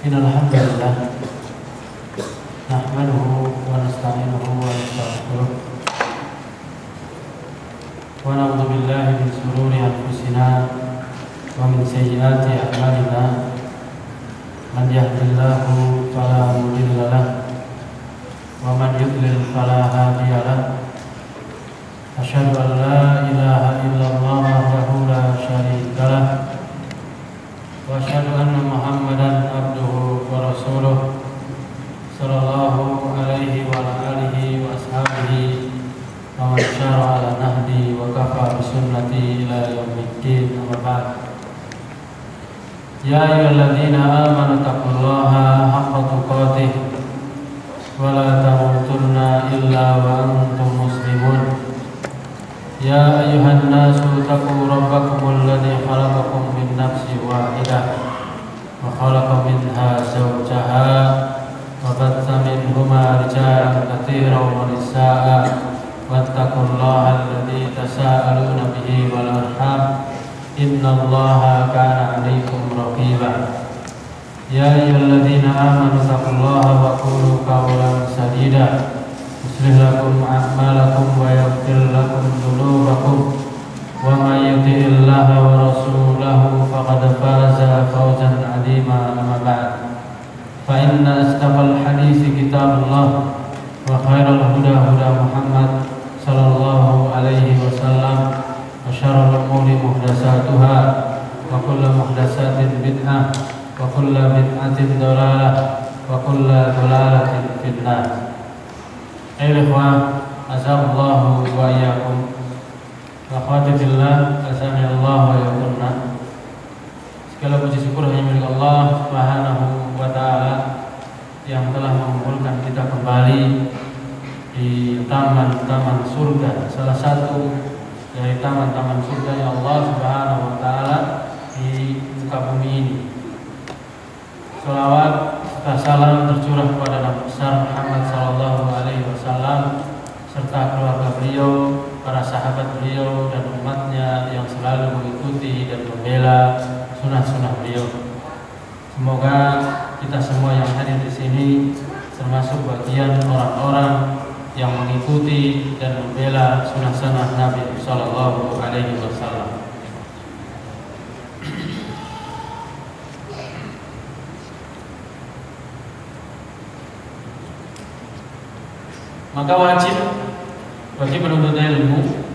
Innal hamdalillah nahmaduhu wa nasta'inuhu wa nastaghfiruh wa na'udzu billahi min shururi anfusina wa min sayyiati a'malina. Man yahdihillahu fala mudilla lahu wa man yudlil fala hadiya lahu. Asyhadu an la ilaha illallah wahdahu la syarika lahu wa asyhadu anna Muhammadan abduhu wa rasuluh sallallahu alaihi wa alihi wa ashabihi wa man syara ala nahdi wa kafa bi sunnati ila yaumiddin. Amma ba'd. Ya ayyuhalladzina amanu taqullaha haqqa tuqatih wa la tamutunna illa wa antum muslimun. Ya ayyuhan nasu taqu rabbakumul ladzi khalaqakum min nafsin wahidah wa khalaqa minha zawjaha wa batha minhuma rijalan katsiran wa nisaa'a wattaqullaha alladzi tasaaluna bihi wal arham innallaha kana 'alaikum raqiba. Ya ayyuhalladzina amanu taqullaha wa qulu qawlan sadida yuslih lakum a'malakum wa yaghfir lakum dhunubakum wa may yuti'illaha wa rasulahu faqad faza fawzan 'azima. Amma ba'd. Fa inna asdaqal haditsi kitabullah wa khairal huda huda Muhammad sallallahu alaihi wasallam wa syarrul umuri muhdatsatuha wa kullu muhdatsatin bid'ah wa kullu bid'atin dhalalah wa kullu dhalalatin finnar. Ikhwan, azzakumullahu wa iyyakum. Wa akhwati fillah, azanillahu wa iyyakunna. Segala puji syukur hanya milik Allah Subhanahu wa taala yang telah mengumpulkan kita kembali di taman-taman surga, salah satu dari taman-taman surga yang Allah Subhanahu wa taala di muka bumi ini. Salawat serta salam tercurah kepada Nabi besar Muhammad sallallahu alaihi wasallam serta keluarga beliau, para sahabat beliau dan umatnya yang selalu mengikuti dan membela sunnah-sunnah beliau. Semoga kita semua yang hadir di sini termasuk bagian orang-orang yang mengikuti dan membela sunnah-sunnah Nabi sallallahu alaihi wasallam. Maka wajib bagi penuntut ilmu,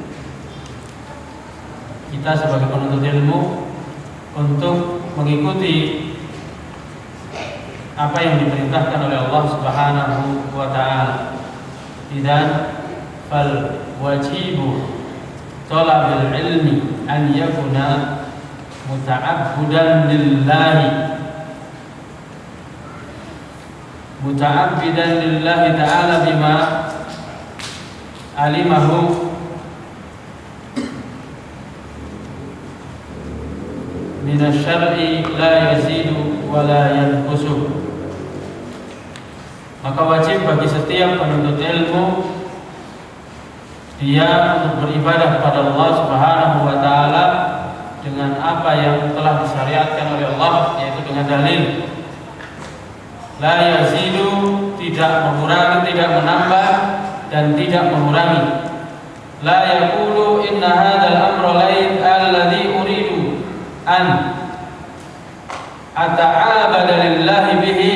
kita sebagai penuntut ilmu, untuk mengikuti apa yang diperintahkan oleh Allah Subhanahu wa taala. Dan fal wajibu talabil ilmi an yakuna muta'abbudan lillahi ta'ala bima alimahu minasyar'i la yazidu wa la yanqusu. Maka wajib bagi setiap penuntut ilmu dia untuk beribadah kepada Allah Subhanahu wa taala dengan apa yang telah disyariatkan oleh Allah, yaitu dengan dalil. La yazidu, tidak mengurangi, tidak menambah dan tidak mengurangi. La yaqulu inna hadzal amra lain alladhi uridu an ata'abada lillahi bihi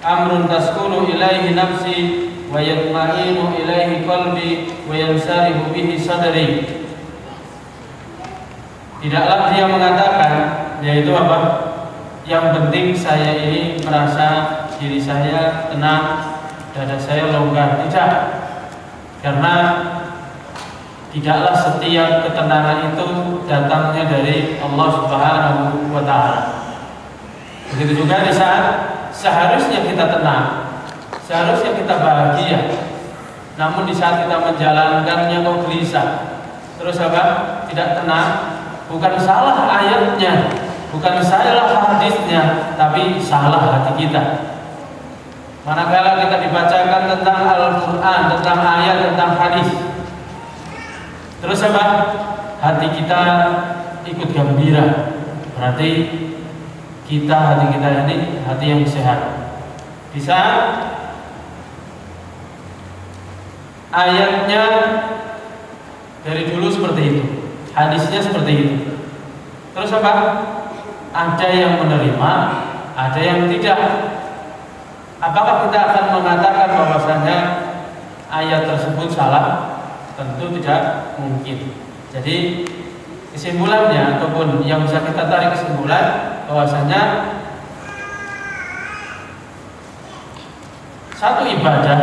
amrun taskunu ilaihi nafsi wa yatma'inu ilaihi qalbi wa yansarihu bihi sadri. Tidaklah dia mengatakan, yaitu apa? Yang penting saya ini merasa diri saya tenang, dada saya longgar. Tidak. Karena tidaklah setiap ketenangan itu datangnya dari Allah Subhanahu wa taala. Begitu juga di saat seharusnya kita tenang, seharusnya kita bahagia, namun di saat kita menjalankannya kok gelisah, terus apa? Tidak tenang. Bukan salah ayatnya, bukan salah hadisnya, tapi salah hati kita. Manakala kita dibacakan tentang Al-Quran, tentang ayat, tentang hadis, terus apa? Hati kita ikut gembira, berarti hati kita ini hati yang sehat. Di saat ayatnya dari dulu seperti itu, hadisnya seperti itu, terus apa? Ada yang menerima, ada yang tidak. Apakah kita akan mengatakan bahwasanya ayat tersebut salah? Tentu tidak mungkin. Jadi kesimpulannya ataupun yang bisa kita tarik kesimpulan bahwasanya satu ibadah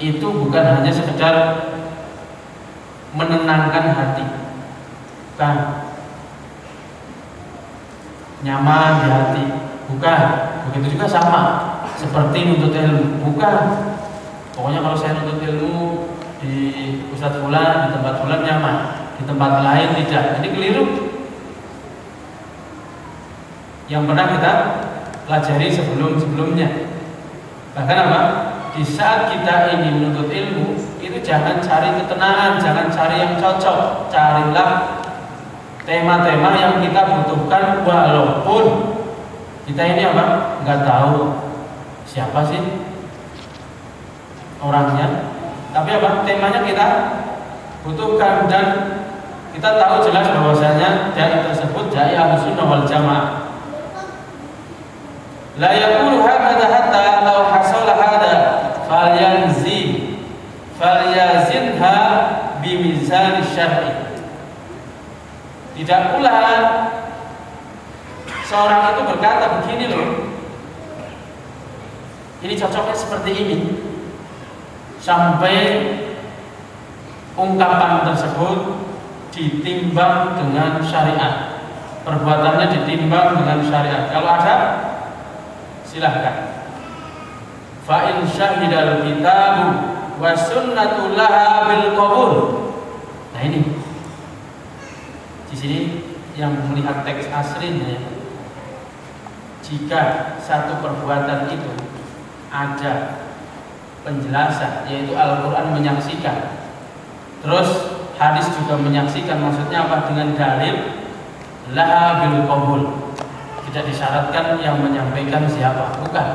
itu bukan hanya sekedar menenangkan hati, bukan, nyaman di hati, bukan. Begitu juga sama seperti nuntut ilmu, bukan. Pokoknya kalau saya nuntut ilmu di pusat fulan, di tempat fulan nyaman, di tempat lain tidak. Ini keliru. Yang pernah kita pelajari sebelumnya. Bahkan apa? Di saat kita ingin menuntut ilmu, itu jangan cari ketenangan, jangan cari yang cocok. Carilah tema-tema yang kita butuhkan, walaupun kita ini apa? Nggak tahu siapa sih orangnya, tapi apa? Temanya kita butuhkan dan kita tahu jelas bahwasanya dai tersebut dai Ahlussunnah wal Jamaah. La yaqulu hadza hatta law hasala hada falyazinha bimizan syar'i. Tidak pula seorang itu berkata begini loh, ini cocoknya seperti ini, sampai ungkapan tersebut ditimbang dengan syariat, perbuatannya ditimbang dengan syariat. Kalau ada, silahkan. Fa in syahidal kitabu wa sunnatul laha bil qabul. Nah ini di sini yang melihat teks aslinya, jika satu perbuatan itu ada penjelasan, yaitu Al-Quran menyaksikan, terus hadis juga menyaksikan, maksudnya apa? Dengan dalil laha bil qabul. Tidak disyaratkan yang menyampaikan siapa, bukan.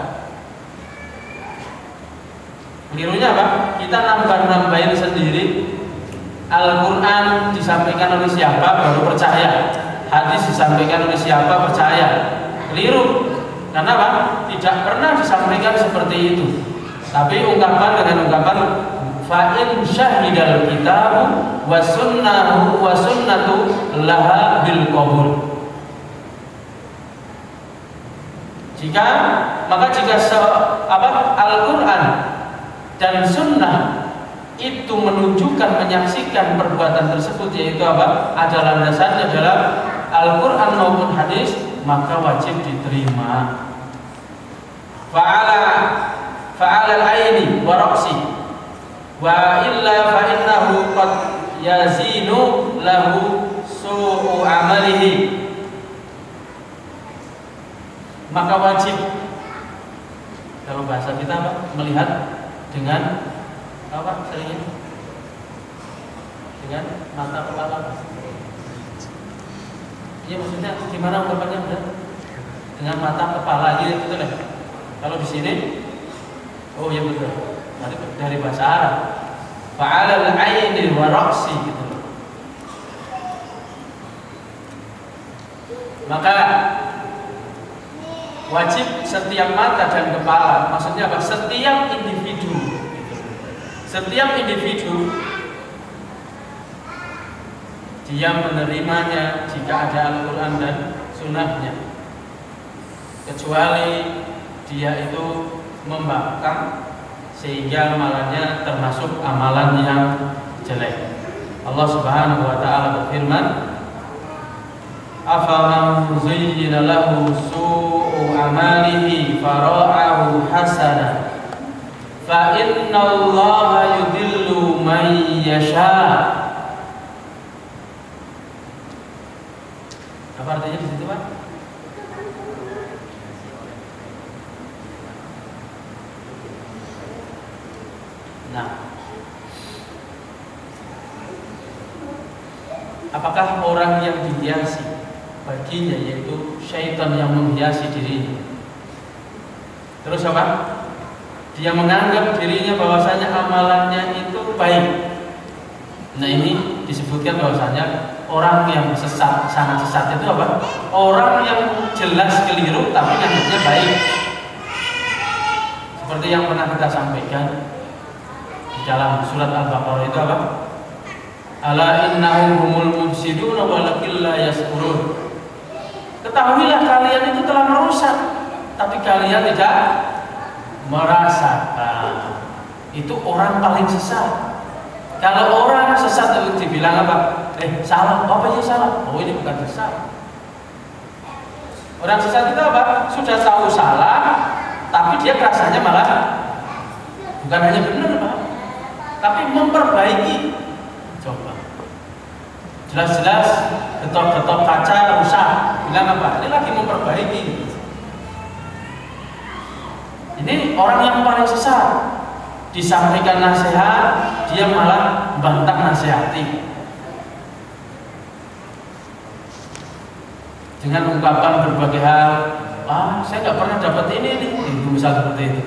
Kelirunya apa? Kita nambah-nambahin sendiri. Al-Quran disampaikan oleh siapa baru percaya, hadis disampaikan oleh siapa percaya. Keliru. Karena apa? Tidak pernah disampaikan seperti itu. Tapi ungkapan dengan ungkapan fa in syahidal kitabu wa sunnatu laha bil qabul. Jika Al-Quran dan sunnah itu menunjukkan, menyaksikan perbuatan tersebut, yaitu apa? Ada landasannya adalah Al-Quran maupun hadis, maka wajib diterima. Fa'ala al-aini wa ra'si wa illa fa innahu qad yazinu lahu su'u amalihi. Maka wajib, kalau bahasa kita apa? Melihat dengan apa? Seringnya dengan mata kepala. Iya, maksudnya gimana ungkapannya? Dengan mata kepala, gitu betul ya? Kalau di sini, oh iya betul. Dari bahasa Arab, fa'ala al-aini wa ra'si gitu. Maka wajib setiap mata dan kepala, maksudnya apa? Setiap individu dia menerimanya jika ada Al-Quran dan sunnahnya, kecuali dia itu membangkang sehingga amalannya termasuk amalan yang jelek. Allah Subhanahu wa taala berfirman, afaman zuyyina lahu su'u amalihi fara'ahu hasana fa innallaha yudillu man yasha. Apa artinya di situ, Pak? Nah, apakah orang yang dihiasi baginya, yaitu syaitan yang menghiasi dirinya. Terus apa? Dia menganggap dirinya bahwasanya amalannya itu baik. Nah, ini disebutkan bahwasanya orang yang sesat, sangat sesat itu apa? Orang yang jelas keliru tapi nganggapnya baik. Seperti yang pernah kita sampaikan di dalam surat Al-Baqarah itu apa? Ala innahum humul mufsidun walakin la yashkurun. Ketahuilah kalian itu telah merusak, tapi kalian tidak merasakan. Itu orang paling sesat. Kalau orang sesat itu dibilang apa? Salah. Apa sih salah? Oh, ini bukan sesat. Orang sesat itu apa? Sudah tahu salah, tapi dia rasanya malah bukan hanya benar, Pak, tapi memperbaiki. Coba. Jelas-jelas getok-getok kaca rusak. Bilang apa? Ini lagi memperbaiki. Ini orang yang paling sesat. Disampaikan nasihat, dia malah bantah nasihati dengan ungkapan berbagai hal. Saya nggak pernah dapat ini. Itu misal seperti itu.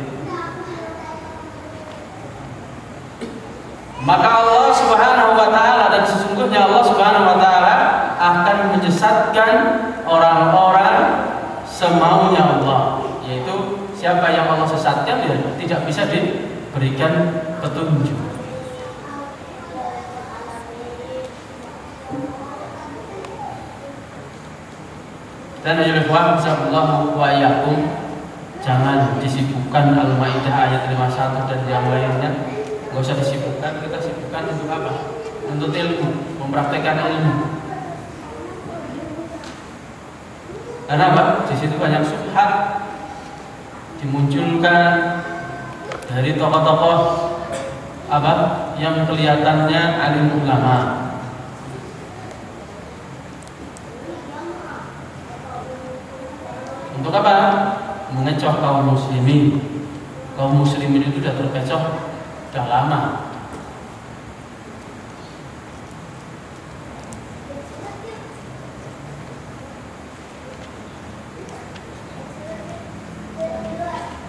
Maka Allah Subhanahu wa taala, dan sesungguhnya Allah Subhanahu wa taala akan menyesatkan orang-orang semaunya Allah, yaitu siapa yang Allah sesatkan dia tidak bisa diberikan petunjuk. Dan ayyuhal insyaallah wa iyyakum, jangan disibukkan Al-Maidah ayat 51 dan yang lainnya. Gak usah disibukkan, kita sibukkan untuk apa? Untuk ilmu, mempraktekkan ilmu. Karena apa? Di situ banyak syubhat dimunculkan dari tokoh-tokoh apa yang kelihatannya alim ulama. Untuk apa? Mengecoh kaum muslimin. Kaum muslimin itu sudah terkecoh sudah lama.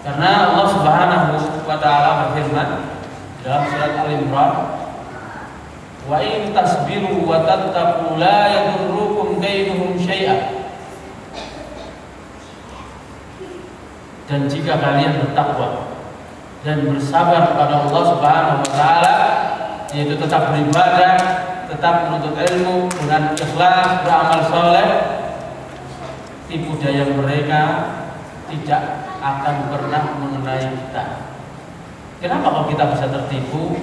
Karena Allah Subhanahu wa taala berfirman dalam surat Al-Imran, "Wa in tasbiru wa tattaqu la yadurrukum kaiduhum syai'a." Dan jika kalian bertakwa dan bersabar kepada Allah Subhanahu wa taala, yaitu tetap beribadah, tetap menuntut ilmu dengan ikhlas, beramal soleh, tipu daya mereka tidak akan pernah mengenai kita. Kenapa kalau kita bisa tertipu?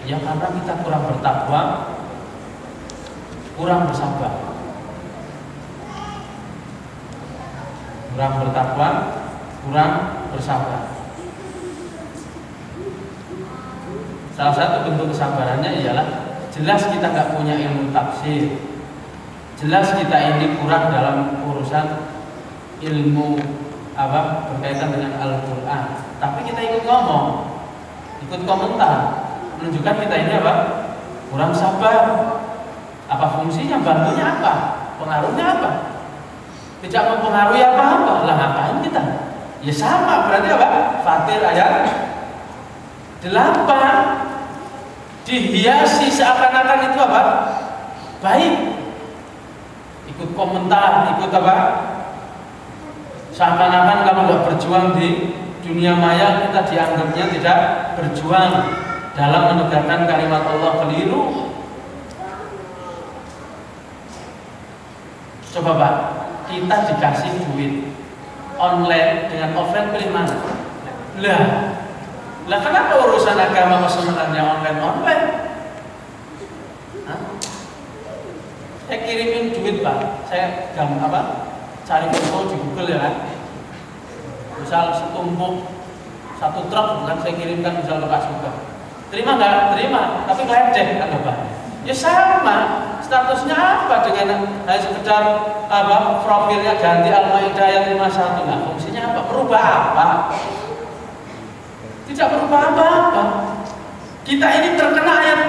Ya karena kita kurang bertakwa, kurang bersabar. Kurang bertakwa, kurang bersabar. Salah satu bentuk kesabarannya ialah jelas kita nggak punya ilmu tafsir, jelas kita ini kurang dalam urusan ilmu apa berkaitan dengan Al-Quran, tapi kita ikut ngomong, ikut komentar, menunjukkan kita ini apa? Kurang sabar. Apa fungsinya? Bantunya apa? Pengaruhnya apa? Tidak mempengaruhi apa-apa. Lah ngapain kita? Ya sama, berarti apa? Fatir ayat 8 dihiasi seakan-akan itu apa? Baik. Ikut komentar, ikut apa? Seakan-akan kalau nggak berjuang di dunia maya, kita dianggapnya tidak berjuang dalam menegakkan kalimat Allah, keliru. Coba Pak, kita dikasih duit online dengan offline, pilih mana? Lah kenapa urusan agama sebenarnya online? Saya kirimin duit Pak, saya cari foto di Google ya kan. Misal setumpuk, satu truk bukan saya kirimkan misal ke Pak Suka. Terima nggak? Terima, tapi ngeledek kan Pak. Ya sama, statusnya apa dengan sekedar profilnya ganti Al-Maidah ayat 51. Nah, fungsinya apa? Berubah apa? Tidak berubah apa-apa. Kita ini terkena ayat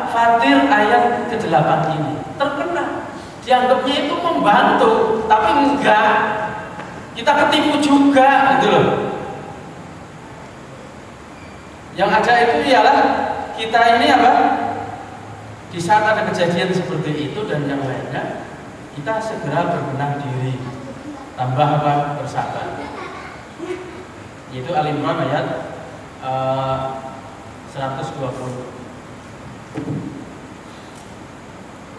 Fatir ayat ke-8 ini. terkena. Dianggapnya itu membantu, tapi enggak. Kita ketipu juga, gitu loh. Yang ada itu ialah kita ini apa? Di saat ada kejadian seperti itu dan yang lainnya, kita segera berbenah diri, tambah apa? Bersabar. Yaitu Al-Imran ayat 120.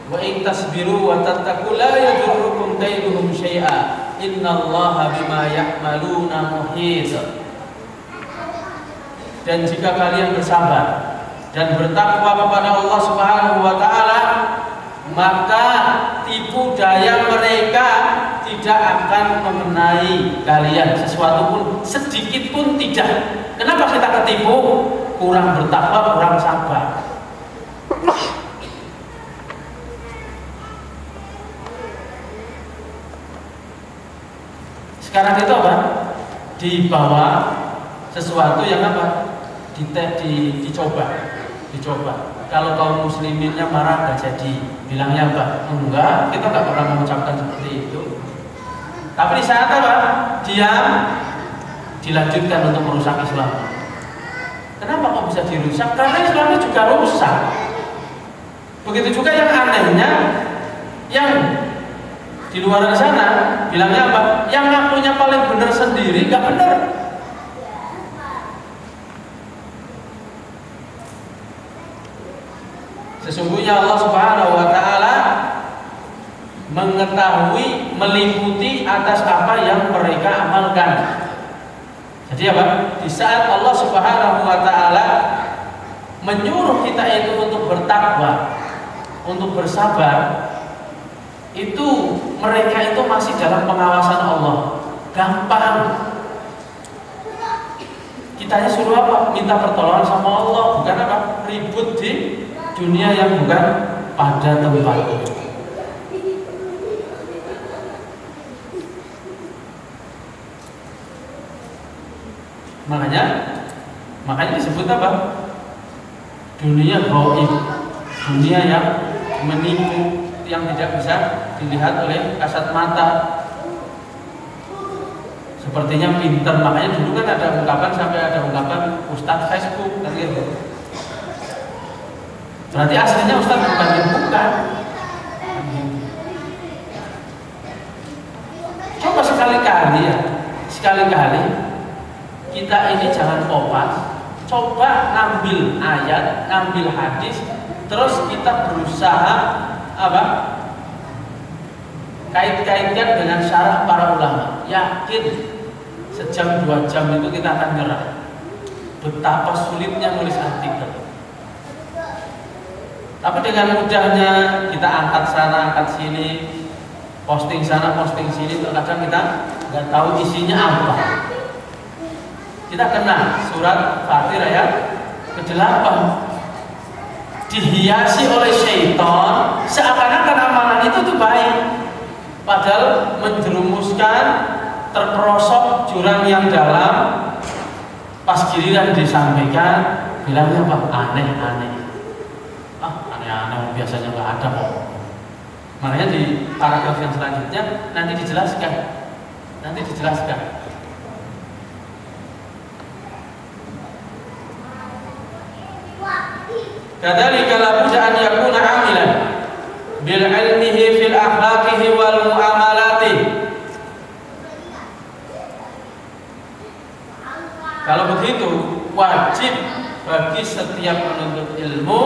Wa in tasbiru wa tattaqu la yadurrukum kaiduhum syai'a innallaha bima ya'maluna muhit. Dan jika kalian bersabar dan bertakwa kepada Allah Subhanahu wa taala, maka tipu daya mereka tidak akan mengenai kalian, sesuatu pun sedikit pun tidak. Kenapa kita ketipu? Kurang bertakwa, kurang sabar. Sekarang itu apa? Dibawa sesuatu yang apa? Dicoba. Kalau kaum musliminnya marah gak jadi, bilangnya apa? Enggak, kita gak pernah mengucapkan seperti itu. Tapi di saat apa? Diam, dilanjutkan untuk merusak Islam. Kenapa kok bisa dirusak? Karena Islamnya juga rusak. Begitu juga yang anehnya, yang di luar sana bilangnya apa? Yang ngakunya paling benar sendiri gak benar. Sesungguhnya Allah Subhanahu wa taala mengetahui, meliputi atas apa yang mereka amalkan. Jadi apa? Di saat Allah Subhanahu wa taala menyuruh kita itu untuk bertakwa, untuk bersabar, itu mereka itu masih dalam pengawasan Allah. Gampang. Kitanya suruh apa? Minta pertolongan sama Allah, bukan apa? Ribut di dunia yang bukan pada tempatnya. Makanya disebut apa? Dunia gaib, dunia yang menipu, yang tidak bisa dilihat oleh kasat mata. Sepertinya pinter, makanya dulu kan ada ungkapan, sampai ada ungkapan Ustadz Facebook kan gitu. Berarti aslinya Ustadz bukan yang bukan. Coba sekali-kali kita ini jangan kopas. Coba ngambil ayat, ngambil hadis, terus kita berusaha apa? Kait-kaitkan dengan syarah para ulama. Yakin sejam 2 jam itu kita akan nyerah. Betapa sulitnya nulis artikel. Tapi dengan mudahnya kita angkat sana, angkat sini, posting sana, posting sini, terkadang kita nggak tahu isinya apa. Kita kena surat Fatir ayat ke-8, dihiasi oleh syaitan seakan-akan amalan itu tuh baik, padahal menjerumuskan, terperosok jurang yang dalam. Pas giliran disampaikan, bilangnya apa? Aneh-aneh. Aneh-aneh biasanya nggak ada kok. Makanya di paragraf yang selanjutnya nanti dijelaskan. Kadzalika la budda an yakuna amilan bil ilmihi fil akhlaqihi wal muamalati. Kalau begitu wajib bagi setiap penuntut ilmu,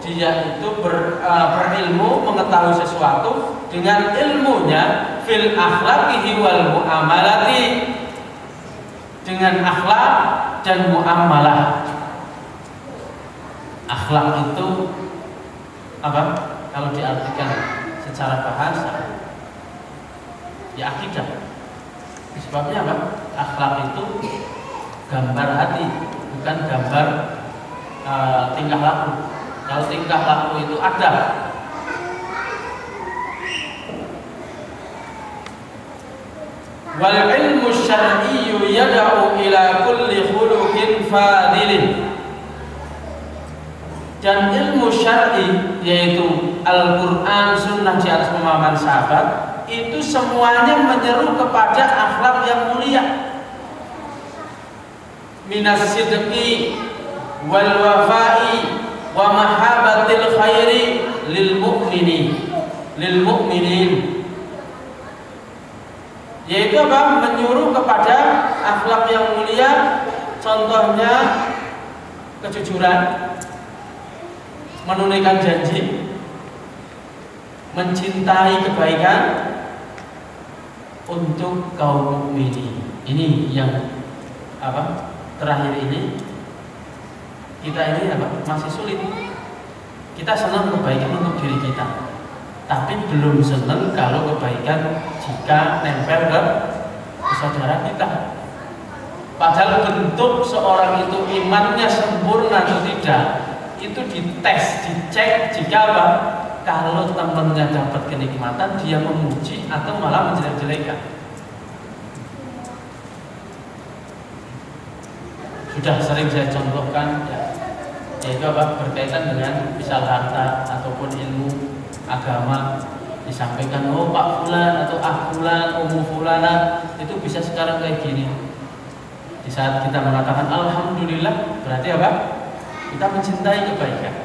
dia itu berilmu, mengetahui sesuatu dengan ilmunya fil akhlaqihi wal muamalati, dengan akhlak dan muamalah. Akhlak itu apa? Kalau diartikan secara bahasa, ya akidah. Sebabnya apa? Akhlak itu gambar hati, bukan gambar tingkah laku. Kalau tingkah laku itu ada. Wal ilmu syar'iyyu yad'u ila kulli khuluqin fadilin. Dan ilmu syar'i yaitu Al-Quran, Sunnah di atas pemahaman sahabat, itu semuanya menyeru kepada akhlak yang mulia. Minas sidqi wal wafai wa mahabbatil khairi lil mu'minin, yaitu apa? Menyuruh kepada akhlak yang mulia. Contohnya kejujuran, menunaikan janji, mencintai kebaikan untuk kaum mukminin. Ini yang apa? Terakhir ini kita ini apa? Masih sulit. Kita senang kebaikan untuk diri kita, tapi belum senang kalau kebaikan jika nempel ke saudara kita. Padahal bentuk seorang itu imannya sempurna atau tidak itu dites, dicek jika apa? Kalau temannya dapat kenikmatan, dia memuji atau malah menjelek-jelekan. Sudah sering saya contohkan ya, yaitu apa? Berkaitan dengan misal harta ataupun ilmu agama, disampaikan oh Pak Fulan atau Ah Fulan, Ummu Fulana itu bisa sekarang kayak gini. Di saat kita mengatakan Alhamdulillah, berarti apa? Kita mencintai kebaikan.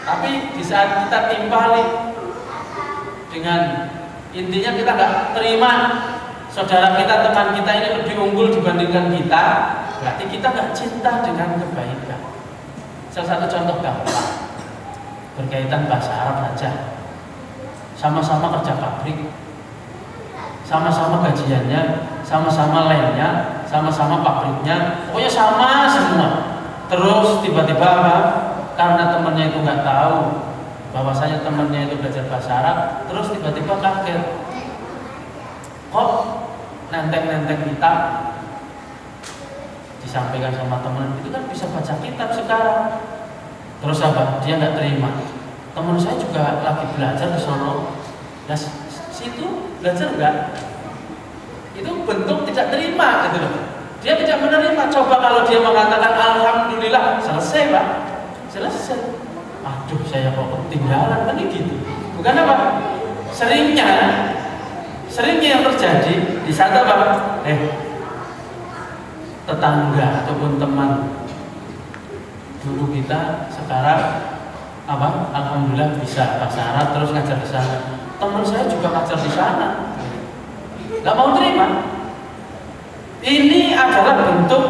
Tapi di saat kita timpali dengan intinya kita nggak terima saudara kita, teman kita ini lebih unggul dibandingkan kita, berarti kita nggak cinta dengan kebaikan. Salah satu contoh gampang berkaitan bahasa Arab saja. Sama-sama kerja pabrik, sama-sama gajiannya, sama-sama lainnya, sama-sama pabriknya, pokoknya sama semua. Terus tiba-tiba apa? Karena temannya itu nggak tahu bahwasanya temannya itu belajar bahasa Arab, terus tiba-tiba kaget, kok nenteng-nenteng kitab. Disampaikan sama teman, itu kan bisa baca kitab sekarang. Terus apa? Dia nggak terima. Teman saya juga lagi belajar di sono. Nah, situ belajar nggak? Itu bentuk tidak terima gitu loh. Dia tidak menerima. Coba kalau dia mengatakan Alhamdulillah, selesai Pak, selesai. Aduh, saya kok ketinggalan kan gitu. Bukan apa? Seringnya yang terjadi di saat apa? Tetangga ataupun teman dulu kita sekarang apa? Alhamdulillah bisa bahasa Arab terus ngajar di sana. Teman saya juga ngajar di sana. Gak mau terima. Ini adalah bentuk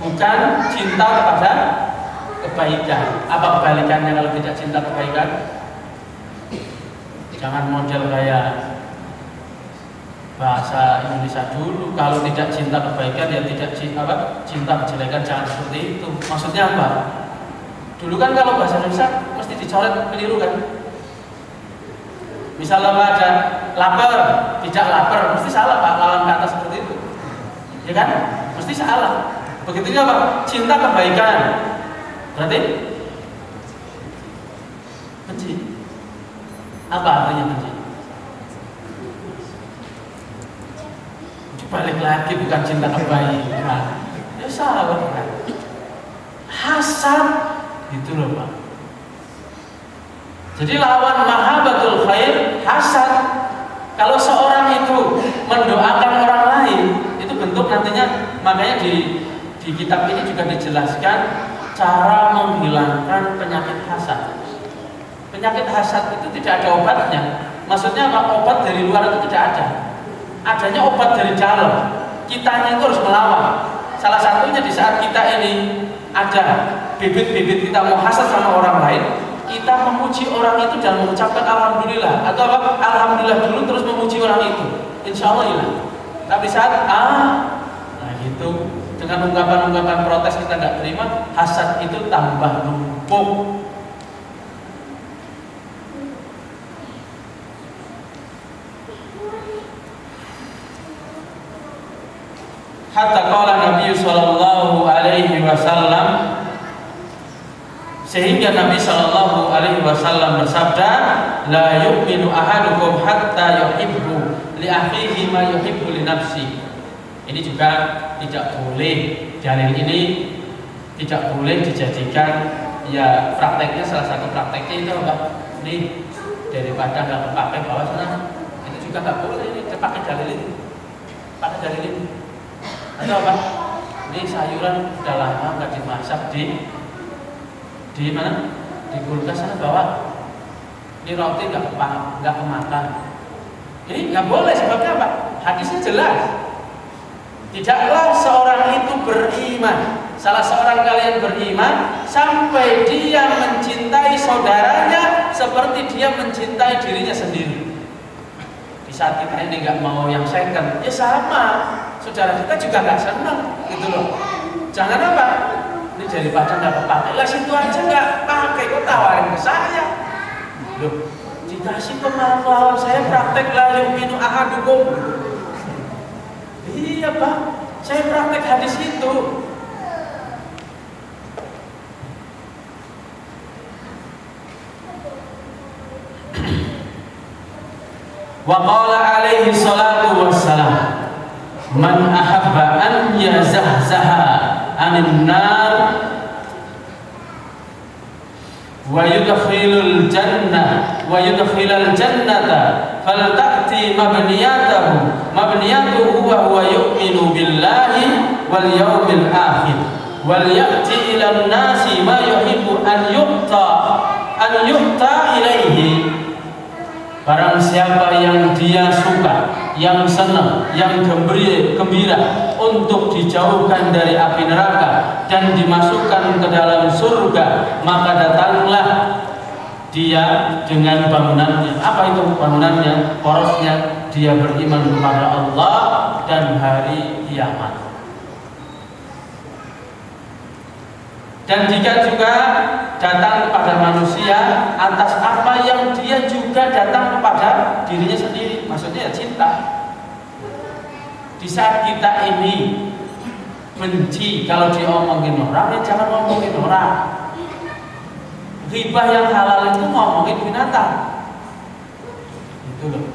bukan cinta kepada kebaikan. Apa kebalikannya kalau tidak cinta kebaikan? Jangan model kayak bahasa Indonesia dulu. Kalau tidak cinta kebaikan ya tidak cinta kejelekan, jangan seperti itu. Maksudnya apa? Dulu kan kalau bahasa Indonesia mesti dicoret keliru kan? Misalnya ada lapar, tidak lapar, mesti salah Pak, lawan kata seperti itu. Ya kan? Mesti salah. Begitu juga Pak, cinta kebaikan. Berarti benci. Apa artinya benci? Balik lagi bukan cinta kebaikan. Ya salah kan? Hasad gitu loh Pak. Jadi lawan mahabbatul khair hasad. Kalau seorang itu mendoakan orang lain, itu bentuk nantinya, makanya di kitab ini juga dijelaskan cara menghilangkan penyakit hasad. Penyakit hasad itu tidak ada obatnya. Maksudnya apa? Obat dari luar itu tidak ada. Adanya obat dari dalam. Kitanya itu harus melawan. Salah satunya di saat kita ini ada bibit-bibit kita mau hasad sama orang lain, kita memuji orang itu dan mengucapkan Alhamdulillah. Atau apa? Alhamdulillah dulu terus memuji orang itu, insya Allah hilang. Tapi saat nah gitu, dengan ungkapan-ungkapan protes kita nggak terima, hasad itu tambah numpuk. Hatta qala Nabi sallallahu alaihi wasallam, sehingga Nabi sallallahu alaihi wasallam bersabda, la yu'minu ahadukum hatta yuhibbu li akhihi ma yuhibbu li nafsi. Ini juga tidak boleh, dalil ini tidak boleh dijadikan ya prakteknya. Salah satu prakteknya itu apa? Nih daripada nggak kepake bawa sana, itu juga nggak boleh. Ini pakai dalil ini. Atau apa? Ini sayuran udah lama nggak dimasak di mana? Di kulkas sana bawa. Ini roti nggak kemakan. Ini nggak boleh, sebabnya apa? Hadisnya jelas. Tidaklah seorang itu beriman, salah seorang kalian beriman sampai dia mencintai saudaranya seperti dia mencintai dirinya sendiri. Di saat kita ini nggak mau yang second, ya sama, saudara kita juga nggak senang, gitu loh. Jangan apa? Ini daripada nggak kepake, lah situ aja nggak pakai, kok tawarin ke saya? Loh, dikasih kemauan saya praktek lah yuminu ahadukum. Iya Pak, saya praktek hadis itu. Wa qala alaihi salatu wassalam, man ahabba an yazahzaha 'anil nar wa yudkhilul jannata falta'ti mabniyatuhu wa huwa yu'minu billahi wal yawmil akhir wal ya'ti ilan nasi ma yuhibbu an yu'ta ilaihi. Barang siapa yang dia suka, yang senang, yang gembira untuk dijauhkan dari api neraka dan dimasukkan ke dalam surga, maka datanglah dia dengan bangunannya. Apa itu bangunannya? Porosnya dia beriman kepada Allah dan hari kiamat. Dan jika juga datang kepada manusia atas apa yang dia juga datang kepada dirinya sendiri, maksudnya ya cinta. Di saat kita ini benci kalau diomongin orang, ya jangan ngomongin orang. Ghibah yang halal itu ngomongin binatang. Itu loh.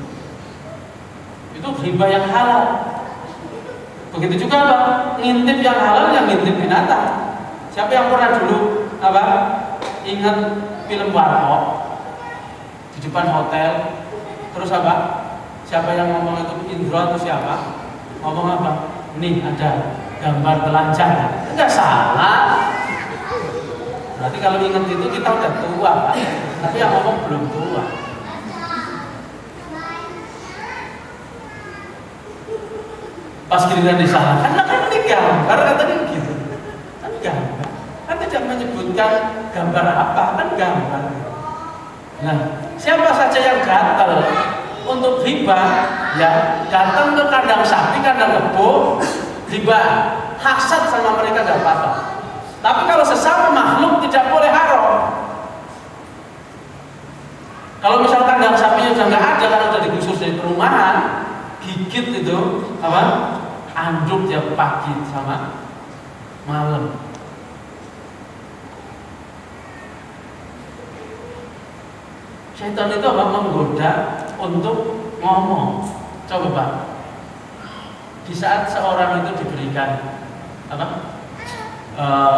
Itu ghibah yang halal. Begitu juga apa? Ngintip yang halal, yang ngintip binatang. Siapa yang pernah dulu ingat film Warkop di depan hotel? Terus apa? Siapa yang ngomong itu? Indro atau siapa? Ngomong apa? Nih ada gambar telanjang. Enggak salah. Berarti kalau ingat itu kita udah tua, Pak. Tapi yang ngomong belum tua. Pas giliran disalahkan, kan ini gambar katanya gitu. Kan gambar. Kan tidak menyebutkan gambar apa, kan gambar. Nah, siapa saja yang gatal untuk ghibah, ya datang ke kandang sapi, kandang kebo, ghibah, hasad sama mereka gak apa-apa. Tapi kalau sesama makhluk tidak boleh haram. Kalau misal kandang sapinya sudah nggak ada karena sudah digusur dari perumahan, gigit itu apa? Anduk tiap pagi sama malam. Syaitan itu apa? Menggoda untuk ngomong. Coba Pak, di saat seorang itu diberikan apa?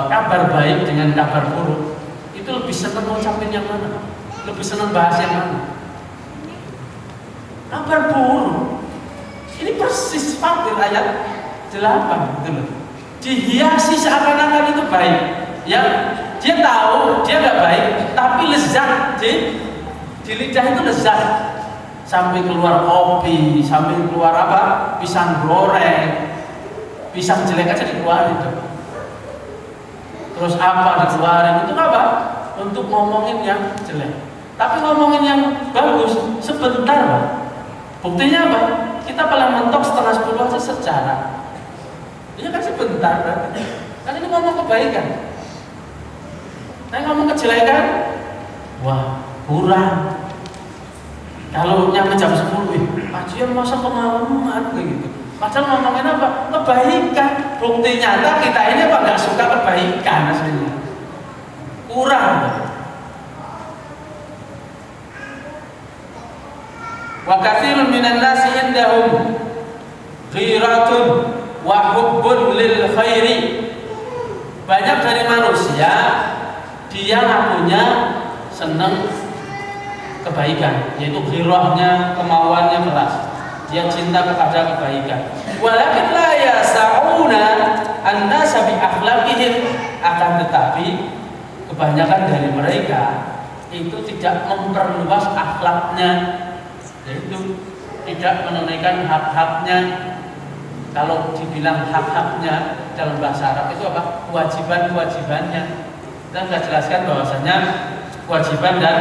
Kabar baik dengan kabar buruk, itu lebih senang ngucapin yang mana? Lebih senang bahas yang mana? Kabar buruk. Ini persis Fatir ayat 8 gitu loh. Dihiasi seakan-akan itu baik. Ya, dia tahu dia nggak baik, tapi lezat di lidah itu lezat. Sampai keluar kopi, sampai keluar apa? Pisang goreng, pisang jelek aja dikeluarin itu. Terus apa dikeluarin itu apa? Untuk ngomongin yang jelek. Tapi ngomongin yang bagus sebentar, Pak. Buktinya apa? Kita paling mentok 9:30 aja secara. Iya kan sebentar berarti. Kan ini ngomong kebaikan. Nah ngomong kejelekan, wah kurang. Kalau nyampe jam 10, kajian masa kemalaman kayak gitu. Padahal ngomongin apa? Kebaikan. Bukti nyata kita ini apa nggak suka kebaikan aslinya. Kurang. Wa katsirun minan nasi indahum ghiratun wa hubbun lil khairi. Banyak dari manusia dia ngakunya senang kebaikan, yaitu ghirahnya, kemauannya keras. Dia cinta kepada kebaikan. Walakin la yasa'una an-nasa bi akhlaqihim, akan tetapi kebanyakan dari mereka itu tidak memperluas akhlaknya, yaitu tidak menunaikan hak-haknya. Kalau dibilang hak-haknya dalam bahasa Arab itu apa? Kewajiban-kewajibannya. Kita sudah jelaskan bahwasanya kewajiban dan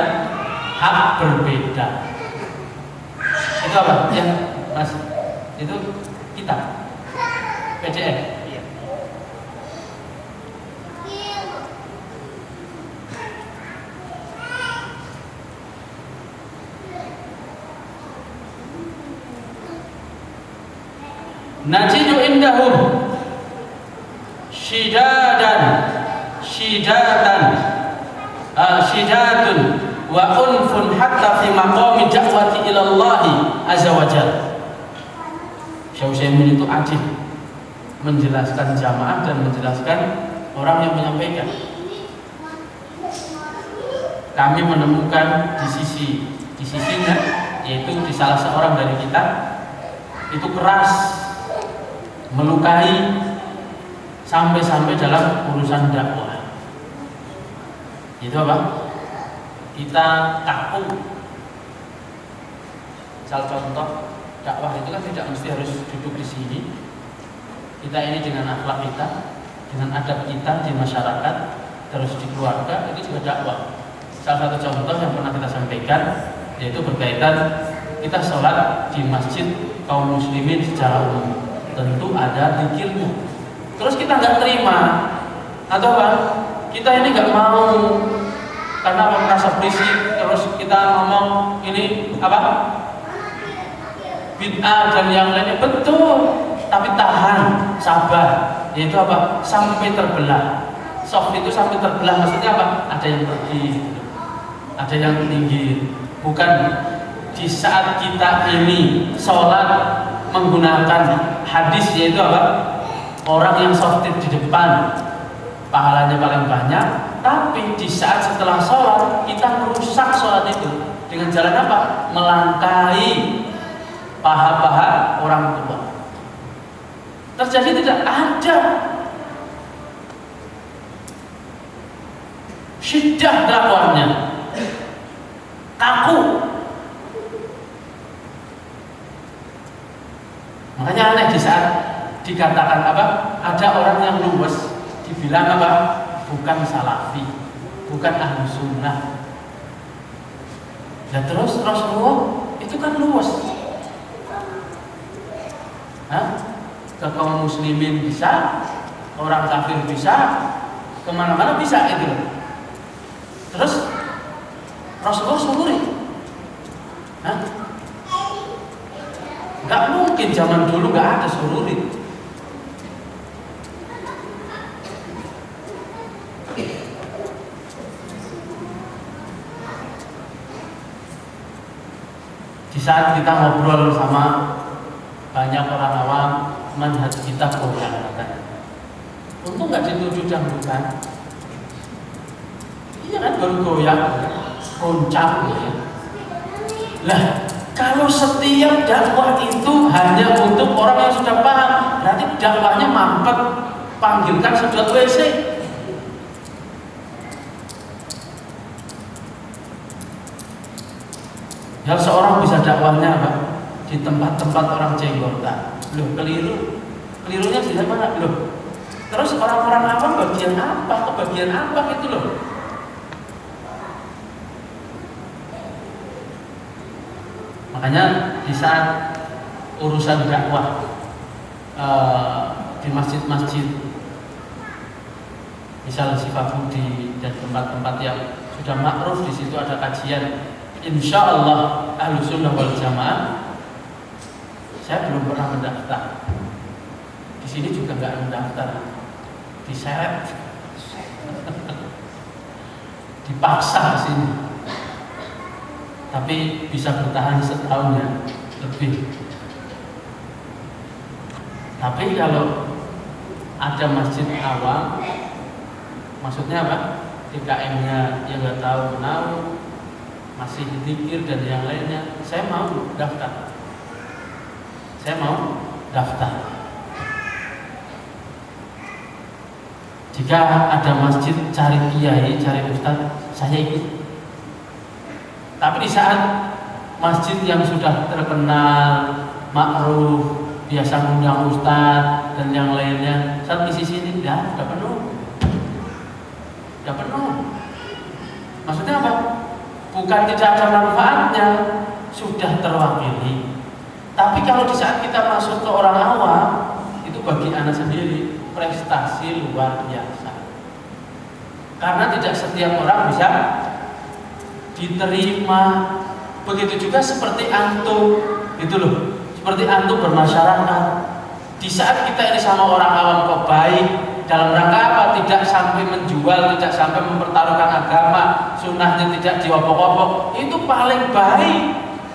hak berbeda. Itu apa? Ya, Mas. Itu kita PDF. Iya. Najidu indahum shidatun wa unfun hatta fi maqami da'wati ila Allah azza wa jalla. Syekh Utsaimin itu adil menjelaskan jamaah dan menjelaskan orang yang menyampaikan. Kami menemukan di sisinya, yaitu di salah seorang dari kita itu keras, melukai sampai-sampai dalam urusan dakwah. Itu apa? Kita kaku. Misal contoh, dakwah itu kan tidak mesti harus duduk di sini. Kita ini dengan akhlak kita, dengan adab kita di masyarakat, terus di keluarga, itu juga dakwah. Salah satu contoh yang pernah kita sampaikan yaitu berkaitan kita sholat di masjid kaum muslimin secara umum, tentu ada zikirnya. Terus kita nggak terima, atau apa? Kita ini nggak mau karena merasa berisik, terus kita ngomong ini apa? Bid'ah dan yang lainnya, betul. Tapi tahan, sabar. Yaitu apa? Sampai terbelah. Soft itu sampai terbelah, maksudnya apa? Ada yang pergi, ada yang tinggi. Bukan di saat kita ini sholat menggunakan hadis, yaitu apa? Orang yang soft di depan pahalanya paling banyak. Tapi di saat setelah sholat kita merusak sholat itu dengan jalan apa? Melangkahi paha-paha orang tua. Terjadi tidak? Ada. Syiddah dakwahnya, kaku. Makanya aneh di saat dikatakan apa? Ada orang yang luwes, dibilang apa? Bukan salafi, bukan ahlu sunnah. Ya terus Rasulullah itu kan luwes. Ke kaum muslimin bisa, orang kafir bisa, kemana-mana bisa itu. Terus Rasulullah sururi. Gak mungkin, zaman dulu gak ada sururi. Di saat kita ngobrol sama banyak orang awam, manhaj kita goyang katanya. Untung nggak dituduh dangdutan. Iya kan, baru goyang, goncang ya. Lah, kalau setiap dakwah itu hanya untuk orang yang sudah paham, berarti dakwahnya mampet. Panggilkan sedot WC. Ya seorang bisa dakwahnya apa? Di tempat-tempat orang jenggotan. Loh, kelirunya di mana? Loh, terus orang-orang awam bagian apa? Kebagian apa gitu loh? Makanya di saat urusan dakwah di masjid-masjid, misal Sifabudi dan tempat-tempat yang sudah makruf, di situ ada kajian, insya Allah Ahlussunnah wal Jamaah. Saya belum pernah mendaftar. Di sini juga nggak mendaftar, diseret, dipaksa sini. Tapi bisa bertahan setahun ya lebih. Tapi kalau ada masjid awam, maksudnya apa? TKM-nya yang nggak tahu, masih zikir dan yang lainnya, saya mau daftar. Saya mau daftar. Jika ada masjid cari kiai, cari ustaz, saya ikut. Tapi di saat masjid yang sudah terkenal, makruf, biasa ngundang ustaz dan yang lainnya, saat di sini udah penuh. Udah penuh. Maksudnya apa? Bukan tidak ada manfaatnya, sudah terwakili. Tapi kalau di saat kita masuk ke orang awam, itu bagi anak sendiri prestasi luar biasa. Karena tidak setiap orang bisa diterima. Begitu juga seperti antum, gitu loh. Seperti antum bermasyarakat. Di saat kita ini sama orang awam kok baik, dalam rangka apa? Tidak sampai menjual, tidak sampai mempertaruhkan agama, sunnahnya tidak diopok-opok, itu paling baik,